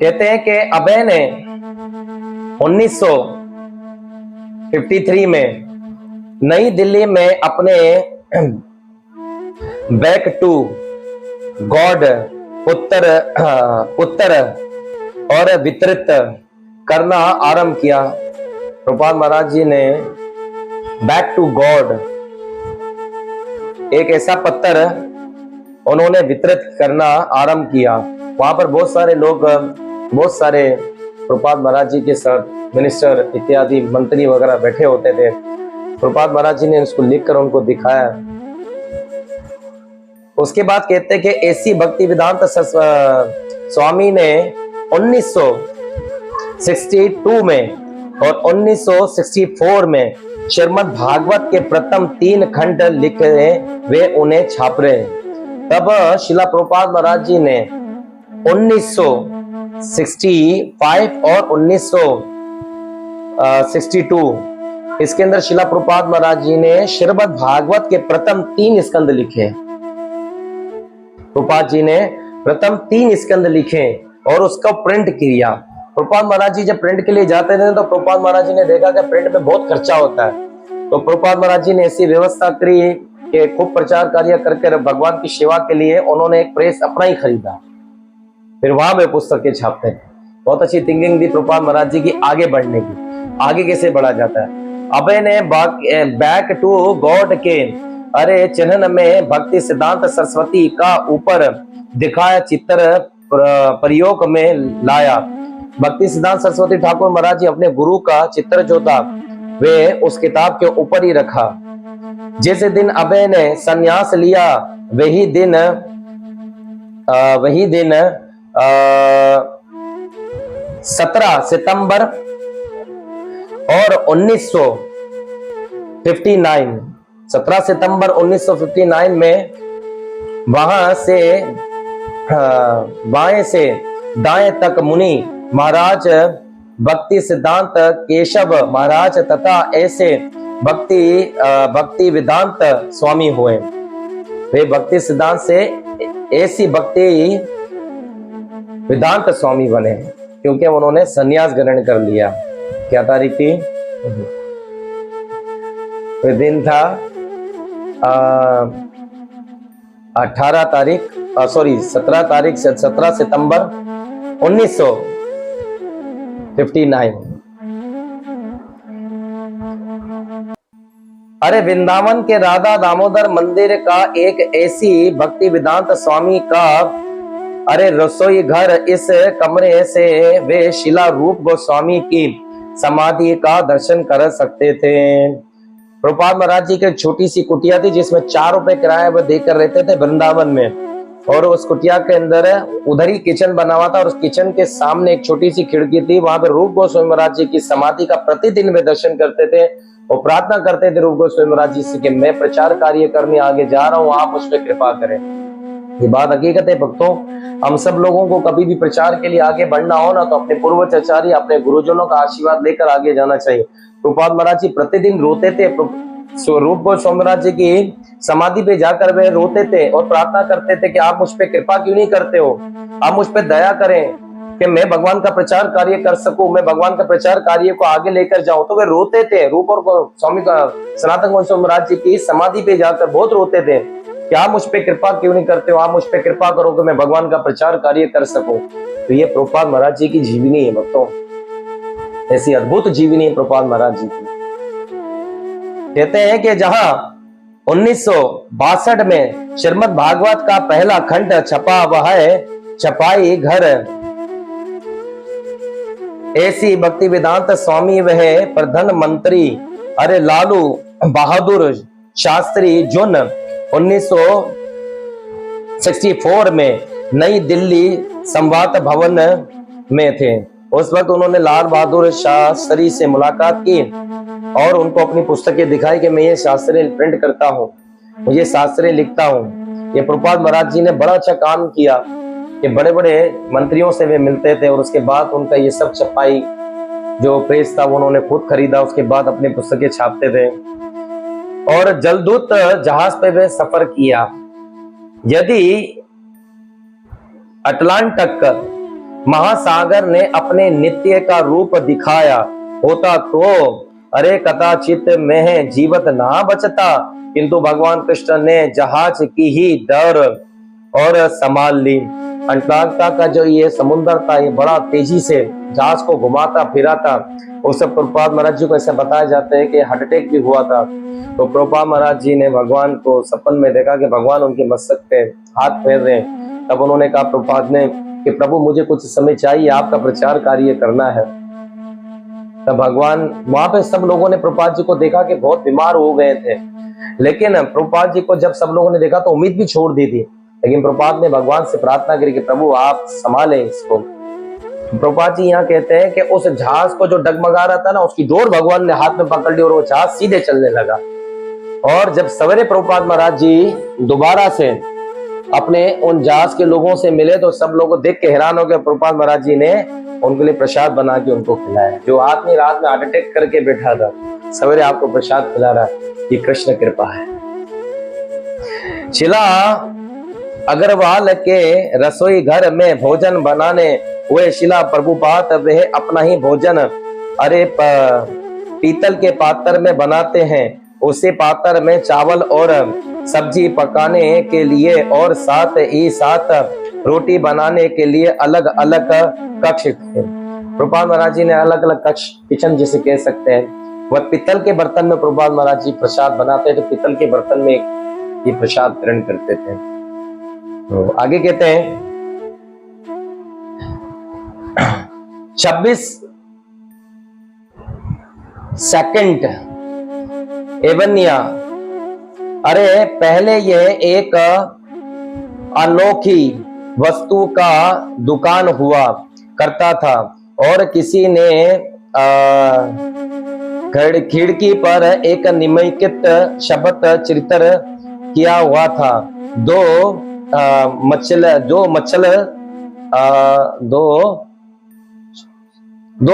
[SPEAKER 1] कहते हैं कि अभय ने 1953 में नई दिल्ली में अपने बैक टू गॉड उत्तर और वितरित करना आरंभ किया। प्रभुपाद महाराज जी ने बैक टू गॉड एक ऐसा पत्र उन्होंने वितरित करना आरंभ किया। वहां पर बहुत सारे लोग, बहुत सारे प्रभुपाद महाराज जी के साथ मिनिस्टर इत्यादि मंत्री वगैरह बैठे होते थे। प्रभुपाद महाराज जी ने उसको लिखकर उनको दिखाया। उसके बाद कहते हैं कि ऐसी भक्ति वेदांत स्वामी ने 1962 में और 1964 में श्रीमद् भागवत के प्रथम 3 खंड लिखे वे उन्हें छाप रहे। तब शिला प्रभुपाद महाराज जी ने 1965 और 1962 इसके अंदर शिला प्रभुपाद महाराज जी ने श्रीमद् भागवत के प्रथम 3 स्कंद लिखे। प्रभुपाद जी ने प्रथम 3 स्कंद लिखे और उसका प्रिंट किया। प्रभुपाद महाराज जी जब प्रिंट के लिए जाते थे तो प्रभुपाद महाराज जी ने देखा कि प्रिंट में बहुत खर्चा होता है, तो प्रभुपाद महाराज जी ने ऐसी व्यवस्था करी कि खूब प्रचार कार्य करके भगवान की सेवा के लिए उन्होंने एक प्रेस अपना ही खरीदा, फिर वहां पे पुस्तकें छापते थे। बहुत अच्छी थिंकिंग थी प्रभुपाद महाराज जी की आगे बढ़ने की। आगे कैसे बढ़ा जाता है, अबे ने बैक टू गॉड के अरे चिन्हन में भक्ति सिद्धांत सरस्वती का ऊपर दिखाया चित्र प्रयोग में लाया। भक्ति सिद्धांत सरस्वती ठाकुर महाराज जी अपने गुरु का चित्र जो था वे उस किताब के ऊपर ही रखा। जिस दिन अबे ने संन्यास लिया वही दिन 17 सितंबर और 1959 17 सितंबर 1959 में वहां से बाएं से दाएं तक मुनि महाराज भक्ति सिद्धांत केशव महाराज तथा ऐसे भक्ति वेदांत स्वामी हुए। वे भक्ति सिद्धांत से ऐसी भक्ति वेदांत स्वामी बने क्योंकि उन्होंने संन्यास ग्रहण कर लिया। क्या तारीख थी? दिन था 17 सितंबर 1959। अरे वृंदावन के राधा दामोदर मंदिर का एक ऐसी भक्ति वेदांत स्वामी का अरे रसोई घर, इस कमरे से वे शिला रूप गोस्वामी की समाधि का दर्शन कर सकते थे। प्रभुपाद महाराज जी की एक छोटी सी कुटिया थी जिसमें 4 रुपए किराया वो देकर रहते थे वृंदावन में, और उस कुटिया के अंदर उधर ही किचन बना हुआ था और उस किचन के सामने एक छोटी सी खिड़की थी। वहां पे रूप गोस्वामी महाराज जी की समाधि का प्रतिदिन वे दर्शन करते थे और प्रार्थना करते थे रूप गोस्वामी महाराज जी से कि मैं प्रचार कार्य करने आगे जा रहा हूं, आप उस पर कृपा करें। ये बात हकीकत है भक्तों, हम सब लोगों को कभी भी प्रचार के लिए आगे बढ़ना हो ना तो अपने पूर्वाचार्य अपने गुरुजनों का आशीर्वाद लेकर आगे जाना चाहिए। प्रभुपाद महाराज जी प्रतिदिन रोते थे, रूप गोस्वामी महाराज जी की समाधि पे जाकर वे रोते थे और प्रार्थना करते थे कि आप मुझ पे कृपा क्यों नहीं करते हो, आप मुझ पे दया करें कि मैं भगवान का प्रचार कार्य कर सकूं, मैं भगवान का प्रचार कार्य को आगे लेकर जाऊं। तो वे रोते थे, रूप और स्वामी का सनातन गोस्वामी महाराज जी की समाधि पे जाकर बहुत रोते थे कि आप मुझ पे कृपा क्यों नहीं करते हो, आप मुझ पे कृपा करो कि मैं भगवान का प्रचार कार्य कर सकूं। तो ये प्रभुपाद महाराज जी की जीवनी है भक्तों, ऐसी अद्भुत जीवनी है प्रभुपाद महाराज जी की। कहते हैं कि जहां 1962 में श्रीमद् भागवत का पहला खंड छपा वह छपाई घर ऐसी भक्ति वेदांत स्वामी वह प्रधानमंत्री अरे लालू बहादुर शास्त्री जुन 1964 में नई दिल्ली संवाद भवन में थे। उस वक्त उन्होंने लाल बहादुर शास्त्री से मुलाकात की और उनको अपनी पुस्तकें दिखाई कि मैं ये शास्त्रें प्रिंट करता हूँ, मुझे शास्त्रें लिखता हूँ। ये प्रभुपाद महाराज जी ने बड़ा अच्छा काम किया कि बड़े बड़े मंत्रियों से वे मिलते थे और उसके बाद उनका ये सब छपाई जो प्रेस था वो उन्होंने खुद खरीदा, उसके बाद अपनी पुस्तकें छापते थे। और जलदूत जहाज पे वे सफर किया। यदि अटलांटिक महासागर ने अपने नित्य का रूप दिखाया होता तो अरे कदाचित में जीवित ना बचता, किंतु भगवान कृष्ण ने जहाज की ही डर और संभाल ली। अंटार्कटिका का जो ये समुद्र था ये बड़ा तेजी से जहाज को घुमाता फिराता। उस प्रभुपाद महाराज जी को ऐसा बताया जाता है कि हार्ट अटैक भी हुआ था। तो प्रभुपाद महाराज जी ने भगवान को सपन में देखा कि भगवान उनके मस्तक पे हाथ फेर रहे हैं। तब उन्होंने कहा प्रभुपाद ने कि प्रभु मुझे कुछ समय चाहिए, आपका प्रचार कार्य करना है। तब भगवान वहां पे सब लोगों ने प्रभुपाद जी को देखा कि बहुत बीमार हो गए थे, लेकिन प्रभुपाद जी को जब सब लोगों ने देखा तो उम्मीद भी छोड़ दी थी। लेकिन प्रभुपाद ने भगवान से प्रार्थना करी कि प्रभु आप संभालें इसको। प्रभुपाद जी यहाँ कहते हैं कि उस जहाज को जो डगमगा रहा था ना उसकी डोर भगवान ने हाथ में पकड़ ली और वो जहाज सीधे चलने लगा। और जब सवेरे प्रभुपाद महाराज जी दोबारा से अपने उन जहाज के लोगों से मिले तो सब लोगों को देख के हैरान हो गए। प्रभुपाद महाराज जी ने उनके लिए प्रसाद बना के उनको खिलाया। जो आदमी रात में हार्ट अटैक करके बैठा था सवेरे आपको प्रसाद खिला रहा है, ये कृष्ण कृपा है। शिला अग्रवाल के रसोई घर में भोजन बनाने हुए शिला प्रभुपाद वह अपना ही भोजन अरे पीतल के पात्र में बनाते हैं, उसी पात्र में चावल और सब्जी पकाने के लिए और साथ ही साथ रोटी बनाने के लिए अलग अलग कक्ष थे। प्रभुपाद महाराज जी ने अलग अलग कक्ष, किचन जिसे कह सकते हैं, वह पीतल के बर्तन में प्रभुपाद महाराज जी प्रसाद बनाते थे, पीतल के बर्तन में ये प्रसाद ग्रहण करते थे। तो आगे कहते हैं 26 सेकंड एवनिया, अरे पहले यह एक अनोखी वस्तु का दुकान हुआ करता था और किसी ने खिड़की पर एक निम्नलिखित शब्द चित्र किया हुआ था। दो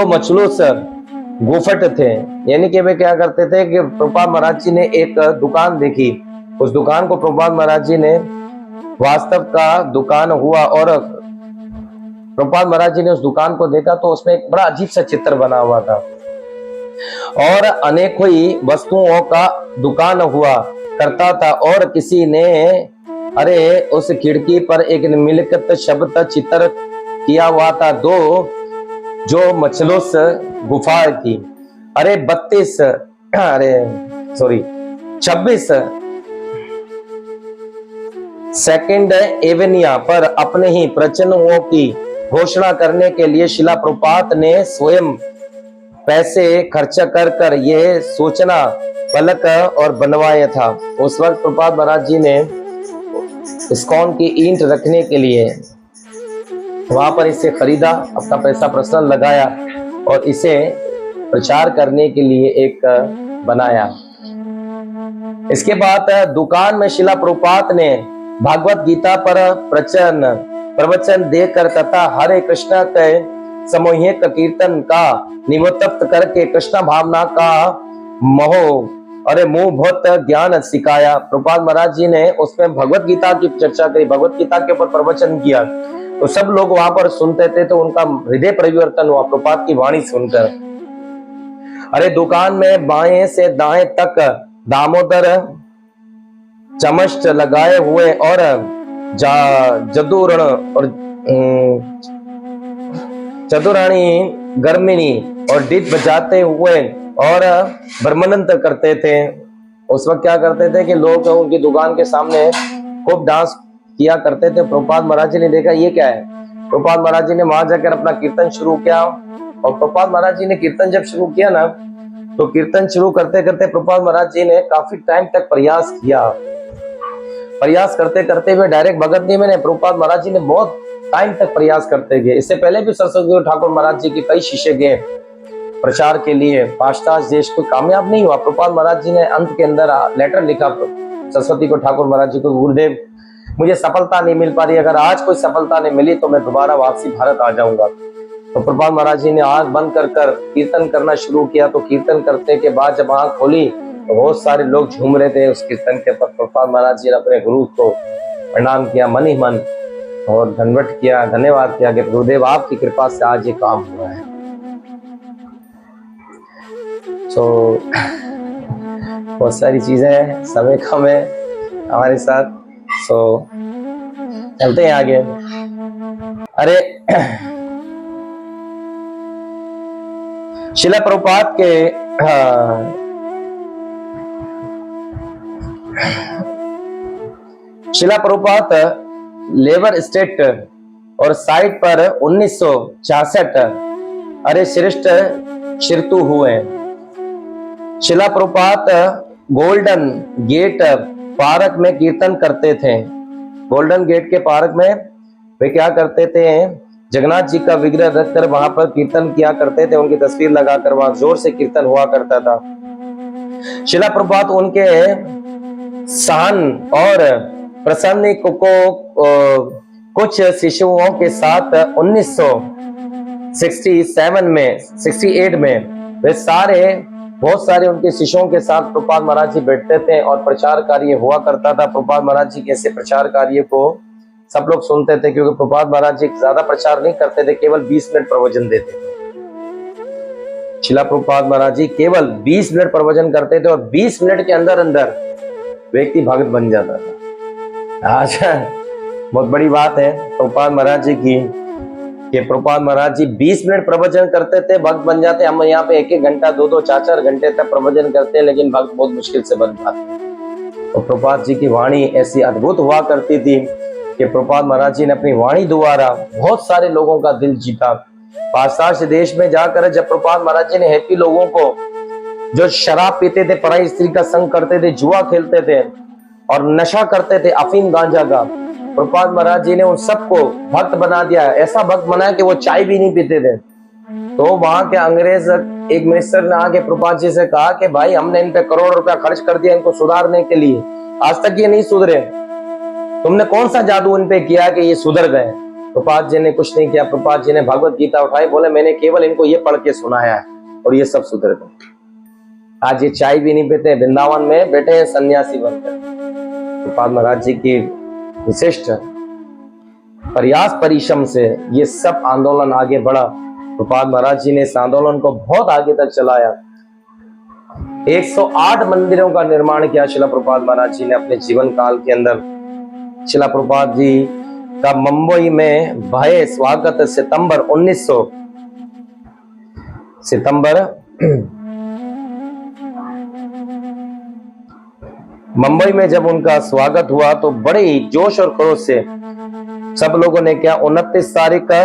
[SPEAKER 1] मचलूस गुफट थे, यानी कि वे क्या करते थे कि प्रभुपाद महाराज जी ने एक दुकान देखी, उस दुकान को प्रभुपाद महाराज जी ने वास्तव का दुकान हुआ और प्रभुपाद महाराज जी ने उस दुकान को देखा तो उसमें एक बड़ा अजीब सा चित्र बना हुआ था और अनेकों ही वस्तुओं का दुकान हुआ करता था और किसी ने अरे उस खिड़की पर एक निम्नलिखित शब्द चित्र किया हुआ था। दो जो मचलूस गुफा थी, अरे 26 सेकंड एवेनिया पर अपने ही प्रवचनों की घोषणा करने के लिए शिला प्रभुपाद ने स्वयं पैसे खर्च कर यह सोचना पलक और बनवाया था। उस वक्त प्रभुपाद महाराज जी ने इस्कॉन की ईंट रखने के लिए वहां पर इसे खरीदा, अपना पैसा पर्सनल लगाया और इसे प्रचार करने के लिए एक बनाया। इसके बाद दुकान में शिला प्रभुपाद ने भागवत गीता पर प्रवचन देकर तथा हरे कृष्ण के सामूहिक कीर्तन का निमित्त करके कृष्ण भावना का मुंह बहुत ज्ञान सिखाया। प्रभुपाद महाराज जी ने उसमें भगवत गीता की चर्चा करी, भगवत गीता के ऊपर प्रवचन किया तो सब लोग वहां पर सुनते थे तो उनका हृदय परिवर्तन हुआ प्रभुपाद की वाणी सुनकर। अरे दुकान में बाएं से दाएं तक दामोदर चमच लगाए हुए और जदुरण और चतुरानी गर्मिनी और डीप बजाते हुए और ब्रह्मानंद करते थे। उस वक्त क्या करते थे कि लोग उनकी दुकान के सामने खूब डांस किया करते थे। प्रभुपाद महाराज जी ने देखा ये क्या है, प्रभुपाद महाराज जी ने वहां जाकर अपना कीर्तन शुरू किया और प्रभुपाद महाराज जी ने कीर्तन जब शुरू किया ना तो कीर्तन शुरू करते करते प्रभुपाद महाराज जी ने काफी टाइम तक प्रयास किया। प्रयास करते करते हुए डायरेक्ट भगत नहीं बने, प्रभुपाद महाराज जी ने बहुत टाइम तक प्रयास करते गए। इससे पहले भी सरस्वती ठाकुर महाराज जी के कई शिष्य गए प्रचार के लिए, पाश्चात्य देश को कामयाब नहीं हुआ। प्रभुपाद महाराज जी ने अंत के अंदर लेटर लिखा सरस्वती को ठाकुर महाराज जी को, गुरुदेव मुझे सफलता नहीं मिल पा रही, अगर आज कोई सफलता नहीं मिली तो मैं दोबारा वापसी भारत आ जाऊंगा। तो प्रभुपाद महाराज जी ने आंख बंद कर कीर्तन करना शुरू किया। तो कीर्तन करते के बाद जब आंख खोली तो बहुत सारे लोग झूम रहे थे उस कीर्तन के पर। प्रभुपाद महाराज जी ने अपने गुरु को प्रणाम किया मन ही मन और धन्यवाद किया, धन्यवाद किया कि गुरुदेव आपकी कृपा से आज ये काम हुआ है। तो बहुत सारी चीजें हैं, समय कम है हमारे साथ, तो चलते हैं आगे। अरे शिला प्रभुपाद के शिला प्रभुपाद लेबर स्टेट और साइट पर 1966 अरे श्रेष्ठ ऋतु हुए। शिला प्रभुपाद गोल्डन गेट पार्क में कीर्तन करते थे। गोल्डन गेट के पार्क में वे क्या करते थे, जगन्नाथ जी का विग्रह रखकर वहां पर कीर्तन किया करते थे, उनकी तस्वीर लगाकर वहां जोर से कीर्तन हुआ करता था। शिला प्रभुपाद उनके सहन और प्रसन्न को कुछ शिशुओं के साथ 1968 में वे बहुत सारे उनके शिष्यों के साथ प्रभुपाद महाराज जी बैठते थे और प्रचार कार्य हुआ करता था। प्रभुपाद महाराज जी कैसे प्रचार कार्य को सब लोग सुनते थे, क्योंकि प्रभुपाद महाराज जी ज्यादा प्रचार नहीं करते थे, केवल 20 मिनट प्रवचन देते थे। शिला प्रभुपाद महाराज जी केवल 20 मिनट प्रवचन करते थे और 20 मिनट के अंदर अंदर व्यक्ति भक्त बन जाता था। अच्छा, बहुत बड़ी बात है प्रभुपाद महाराज जी की कि प्रभुपाद महाराज जी 20 मिनट प्रवचन करते थे, भक्त बन जाते। हम यहाँ पे 1-1 घंटा 2-2 4-4 घंटे तक प्रवचन करते हैं, लेकिन भक्त बहुत मुश्किल से बन पाते हैं। तो प्रभुपाद जी की वाणी ऐसी अद्भुत हुआ करती थी कि प्रभुपाद महाराज जी ने अपनी वाणी द्वारा बहुत सारे लोगों का दिल जीता। पाश्चात्य देश में जाकर जब प्रभुपाद महाराज जी ने हैप्पी लोगों को, जो शराब पीते थे, पराई स्त्री का संग करते थे, जुआ खेलते थे और नशा करते थे अफीम गांजा का, प्रभुपाद महाराज जी ने उन सबको भक्त बना दिया। ऐसा भक्त बनाया कि वो चाय भी नहीं पीते थे। तो वहां के अंग्रेज एक मिनिस्टर ने आके प्रभुपाद जी से कहा कि भाई हमने इन पे करोड़ रुपया खर्च कर दिया इनको सुधारने के लिए, आज तक ये नहीं सुधरे, तुमने कौन सा जादू इन पे किया कि ये सुधर गए? प्रभुपाद जी ने कुछ नहीं किया। प्रभुपाद जी ने भगवत गीता उठाई, बोले मैंने केवल इनको ये पढ़ के सुनाया है और ये सब सुधर गए। आज ये चाय भी नहीं पीते, वृंदावन में बैठे हैं सन्यासी बनकर। प्रभुपाद महाराज जी की विशिष्ट प्रयास परिश्रम से ये सब आंदोलन आगे बढ़ा। प्रभुपाद महाराज जी ने इस आंदोलन को बहुत आगे तक चलाया। 108 मंदिरों का निर्माण किया शिला प्रभुपाद महाराज जी ने अपने जीवन काल के अंदर। शिला प्रभुपाद जी का मुंबई में भव्य स्वागत सितंबर मुंबई में जब उनका स्वागत हुआ तो बड़े ही जोश और खरोश से सब लोगों ने क्या 29 तारीख का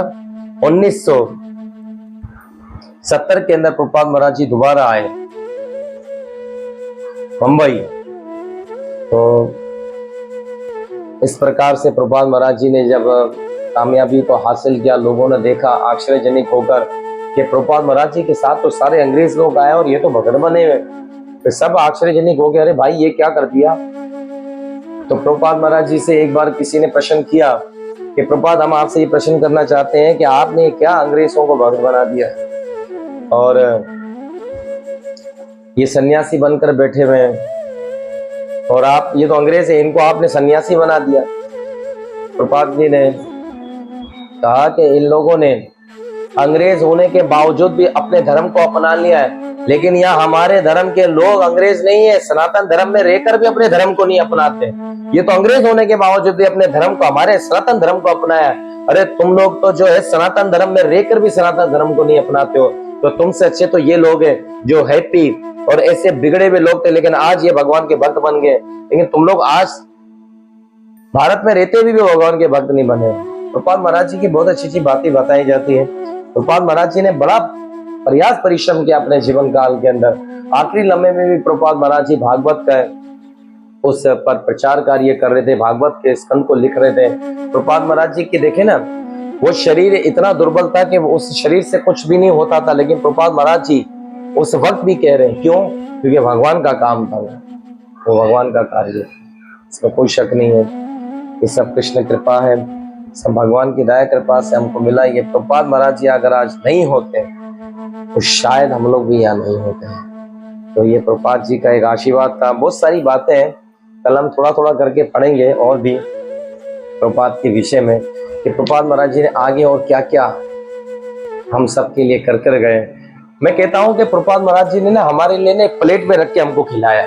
[SPEAKER 1] 1970 के अंदर प्रभुपाद महाराज जी दोबारा आए मुंबई। तो इस प्रकार से प्रभुपाद महाराज जी ने जब कामयाबी को हासिल किया, लोगों ने देखा आश्चर्यजनक होकर कि प्रभुपाद महाराज जी के साथ तो सारे अंग्रेज लोग आए और ये तो भगत बने हुए। तो सब आश्चर्यजनक हो गए, अरे भाई ये क्या कर दिया? तो प्रभुपाद महाराज जी से एक बार किसी ने प्रश्न किया कि प्रभुपाद हम आपसे ये प्रश्न करना चाहते हैं कि आपने क्या अंग्रेजों को भक्त बना दिया और ये सन्यासी बनकर बैठे हुए हैं, और आप, ये तो अंग्रेज है, इनको आपने सन्यासी बना दिया। प्रभुपाद जी ने कहा कि इन लोगों ने अंग्रेज होने के बावजूद भी अपने धर्म को अपना लिया है, लेकिन यहाँ हमारे धर्म के लोग अंग्रेज नहीं है, सनातन धर्म में रहकर भी अपने धर्म को नहीं अपनाते। ये तो अंग्रेज होने के बावजूद भी अपने धर्म को, हमारे सनातन धर्म को अपनाया। अरे तुम लोग तो जो है सनातन धर्म में रहकर भी सनातन धर्म को नहीं अपनाते हो, तो तुमसे अच्छे तो ये लोग हैं जो हैप्पी और ऐसे बिगड़े हुए लोग थे, लेकिन आज ये भगवान के भक्त बन गए। लेकिन तुम लोग आज भारत में रहते भी भगवान के भक्त नहीं बने। प्रभुपाद महाराज जी की बहुत अच्छी अच्छी बातें बताई जाती है। प्रभुपाद महाराज जी ने बड़ा प्रयास परिश्रम किया अपने जीवन काल के अंदर। आखिरी लम्हे में भी प्रभुपाद महाराज जी भागवत का उस पर प्रचार कार्य कर रहे थे, भागवत के स्कंद को लिख रहे थे। प्रभुपाद महाराज जी के देखे ना, वो शरीर इतना दुर्बल था कि उस शरीर से कुछ भी नहीं होता था, लेकिन प्रभुपाद महाराज जी उस वक्त भी कह रहे हैं, क्यों? क्योंकि भगवान का काम था, वो भगवान का कार्य, इसमें कोई शक नहीं है। ये सब कृष्ण कृपा है, सब भगवान की दया कृपा से हमको मिला। ये प्रभुपाद महाराज जी अगर आज नहीं होते तो शायद हम लोग भी यहाँ नहीं होते हैं। तो ये प्रभुपाद जी का एक आशीर्वाद था। बहुत सारी बातें हैं, कल हम थोड़ा थोड़ा करके पढ़ेंगे और भी प्रभुपाद के विषय में कि प्रभुपाद महाराज जी ने आगे और क्या क्या हम सब के लिए कर कर गए। मैं कहता हूं कि प्रभुपाद महाराज जी ने ना हमारे लिए एक प्लेट में रख के हमको खिलाया,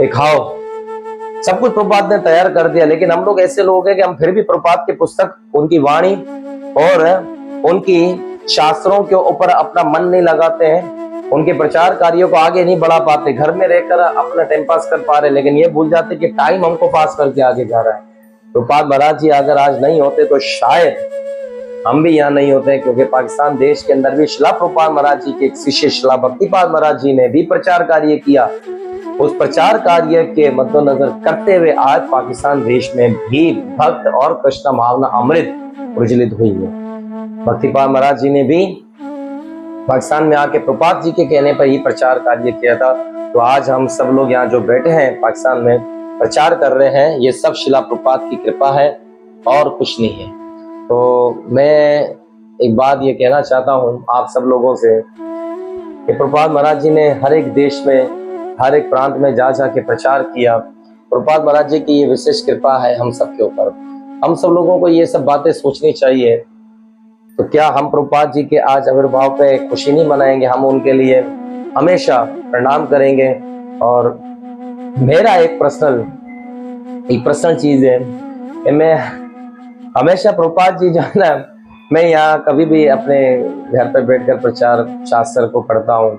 [SPEAKER 1] ये खाओ, सब कुछ प्रभुपाद ने तैयार कर दिया। लेकिन हम लोग ऐसे लोग हैं कि हम फिर भी प्रभुपाद की पुस्तक, उनकी वाणी और उनकी शास्त्रों के ऊपर अपना मन नहीं लगाते हैं, उनके प्रचार कार्यों को आगे नहीं बढ़ा पाते, घर में रहकर अपना टाइम पास कर पा रहे, लेकिन ये भूल जाते कि टाइम हमको पास करके आगे जा रहा है। प्रभुपाद महाराज जी अगर आज नहीं होते तो शायद हम भी यहाँ नहीं होते, क्योंकि पाकिस्तान देश के अंदर भी शिला प्रभुपाद महाराज जी के एक शिष्य शिला भक्तिपाद महाराज जी ने भी प्रचार कार्य किया। उस प्रचार कार्य के मद्देनजर करते हुए आज पाकिस्तान देश में भी भक्त और कृष्ण भावना अमृत प्रज्वलित हुई है। भक्तिपाद महाराज जी ने भी पाकिस्तान में आके प्रभुपाद जी के कहने पर ही प्रचार कार्य किया था। तो आज हम सब लोग यहाँ जो बैठे हैं पाकिस्तान में प्रचार कर रहे हैं, ये सब शिला प्रभुपाद की कृपा है और कुछ नहीं है। तो मैं एक बात ये कहना चाहता हूँ आप सब लोगों से कि प्रभुपाद महाराज जी ने हर एक देश में, हर एक प्रांत में जा जाके प्रचार किया। प्रभुपाद महाराज जी की ये विशेष कृपा है हम सब के ऊपर। हम सब लोगों को ये सब बातें सोचनी चाहिए तो क्या हम प्रभुपाद जी के आज आविर्भाव पे खुशी नहीं मनाएंगे? हम उनके लिए हमेशा प्रणाम करेंगे। और मेरा एक पर्सनल चीज है कि मैं हमेशा प्रभुपाद जी जो है ना, मैं यहाँ कभी भी अपने घर पर बैठकर प्रचार शास्त्र को पढ़ता हूँ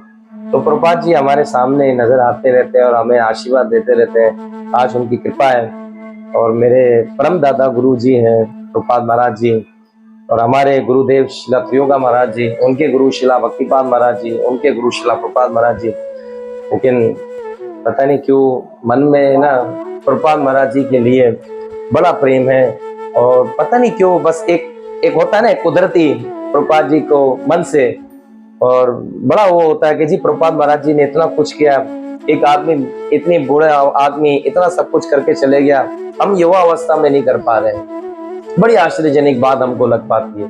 [SPEAKER 1] तो प्रभुपाद जी हमारे सामने नजर आते रहते हैं और हमें आशीर्वाद देते रहते हैं। आज उनकी कृपा है। और मेरे परम दादा गुरु जी हैं प्रभुपाद महाराज जी, और हमारे गुरुदेव शिला त्रियोगा महाराज जी, उनके गुरु शिला भक्तिपाद महाराज जी, उनके गुरु शिला प्रभुपाद महाराज जी। लेकिन पता नहीं क्यों मन में ना प्रभुपाद महाराज जी के लिए बड़ा प्रेम है। और पता नहीं क्यों बस एक होता है ना कुदरती प्रभुपाद जी को मन से, और बड़ा वो होता है कि जी प्रभुपाद महाराज जी ने इतना कुछ किया। एक आदमी, इतनी बूढ़ा आदमी इतना सब कुछ करके चले गया, हम युवा अवस्था में नहीं कर पा रहे हैं। बड़ी आश्चर्यजनक बात हमको लग पाती है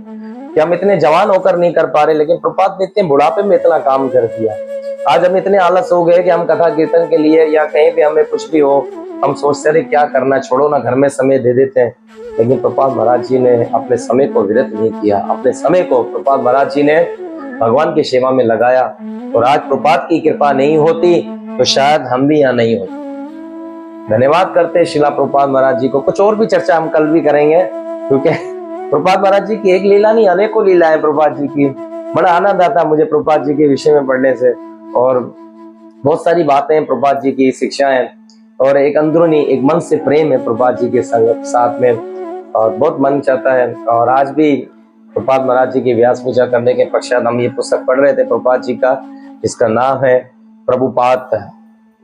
[SPEAKER 1] कि हम इतने जवान होकर नहीं कर पा रहे, लेकिन प्रभुपाद ने इतने बुढ़ापे में इतना काम कर दिया। आज हम इतने आलस हो गए कि हम कथा कीर्तन के लिए या कहीं भी हमें कुछ भी हो, हम सोचते रहे क्या करना, छोड़ो ना, घर में समय दे देते हैं। लेकिन प्रभुपाद महाराज जी ने अपने समय को व्यर्थ नहीं किया। अपने समय को प्रभुपाद महाराज जी ने भगवान की सेवा में लगाया। और आज प्रभुपाद की कृपा नहीं होती तो शायद हम भी यहाँ नहीं होते। धन्यवाद करते हैं शिला प्रभुपाद महाराज जी को। कुछ और भी चर्चा हम कल भी करेंगे, क्योंकि प्रभुपाद महाराज जी की एक लीला नहीं, अनेकों लीला है प्रभुपाद जी की। बड़ा आनंद आता है मुझे प्रभुपाद जी के विषय में पढ़ने से, और बहुत सारी बातें प्रभुपाद जी की शिक्षाएं, और एक अंदरूनी एक मन से प्रेम है प्रभुपाद जी के साथ में, और बहुत मन चाहता है। और आज भी प्रभुपाद महाराज जी की व्यास पूजा करने के पश्चात हम ये पुस्तक पढ़ रहे थे प्रभुपाद जी का, इसका नाम है प्रभुपाद।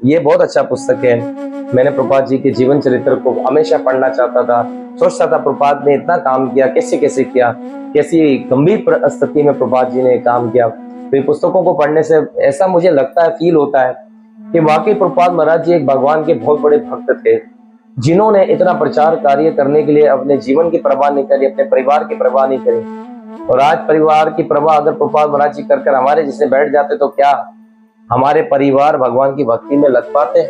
[SPEAKER 1] ये बहुत अच्छा पुस्तक है। मैंने प्रभुपाद जी के जीवन चरित्र को हमेशा पढ़ना चाहता था, सोचता था प्रभुपाद ने इतना काम किया, कैसे कैसे किया, कैसी गंभीर स्थिति में प्रभुपाद जी ने काम किया। तो इन पुस्तकों को पढ़ने से ऐसा मुझे लगता है, फील होता है कि वाकई प्रभुपाद महाराज जी एक भगवान के बहुत बड़े भक्त थे, जिन्होंने इतना प्रचार कार्य करने के लिए अपने जीवन की परवाह नहीं करी, अपने परिवार की परवाह नहीं करी। और आज परिवार की परवाह अगर प्रभुपाद महाराज जी कर हमारे जिसने बैठ जाते तो क्या हमारे परिवार भगवान की भक्ति में लग पाते?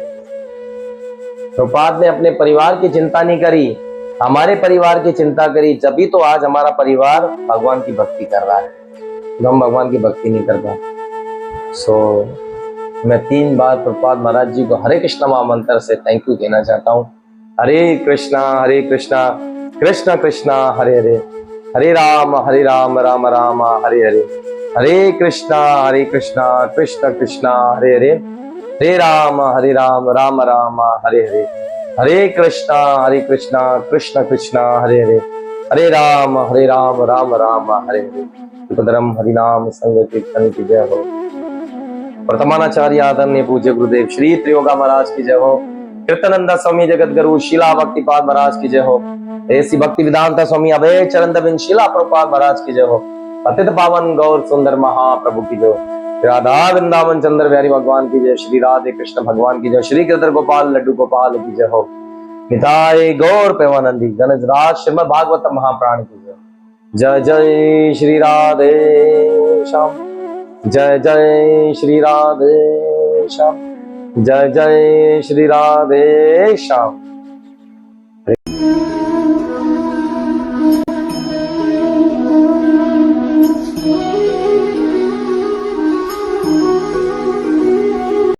[SPEAKER 1] प्रभुपाद ने अपने परिवार की चिंता नहीं करी, हमारे परिवार की चिंता करी, जब तो आज हमारा परिवार भगवान की भक्ति कर रहा है। हम भगवान की भक्ति नहीं कर पाते। मैं 3 बार प्रभुपाद महाराज जी को हरे कृष्ण महामंत्र से थैंक यू कहना चाहता हूँ। हरे कृष्णा कृष्ण कृष्णा हरे हरे, हरे राम राम राम हरे हरे, हरे कृष्णा कृष्ण कृष्णा हरे हरे, हरे राम राम राम हरे हरे, हरे कृष्णा कृष्ण कृष्णा हरे हरे, हरे राम राम राम हरे हरे। सुखधरम हरिनाम संग कीर्तन की जय हो। वर्तमानाचार्य आदरणीय पूज्य गुरुदेव श्री त्रियोगा महाराज की जय हो। कीर्तनंदा स्वामी जगत गुरु शिला भक्तिपाद महाराज की जय हो। ऐसी भक्ति वेदांता स्वामी अभय चरण बिन शिला प्रभुपाद महाराज की जय हो। पतित पावन गौर सुंदर महाप्रभु की जय। राधा वृंदावन चंद्र बिहारी भगवान की जय। श्री राधे कृष्ण भगवान की जय। श्री कृष्ण गोपाल लड्डू गोपाल की जय हो। निताय गौर प्रेमानंदी गणज राज श्रीमद् भागवत महाप्राण की जय। जय जय श्री राधे श्याम, जय जय श्री राधे श्याम, जय जय श्री राधे श्याम।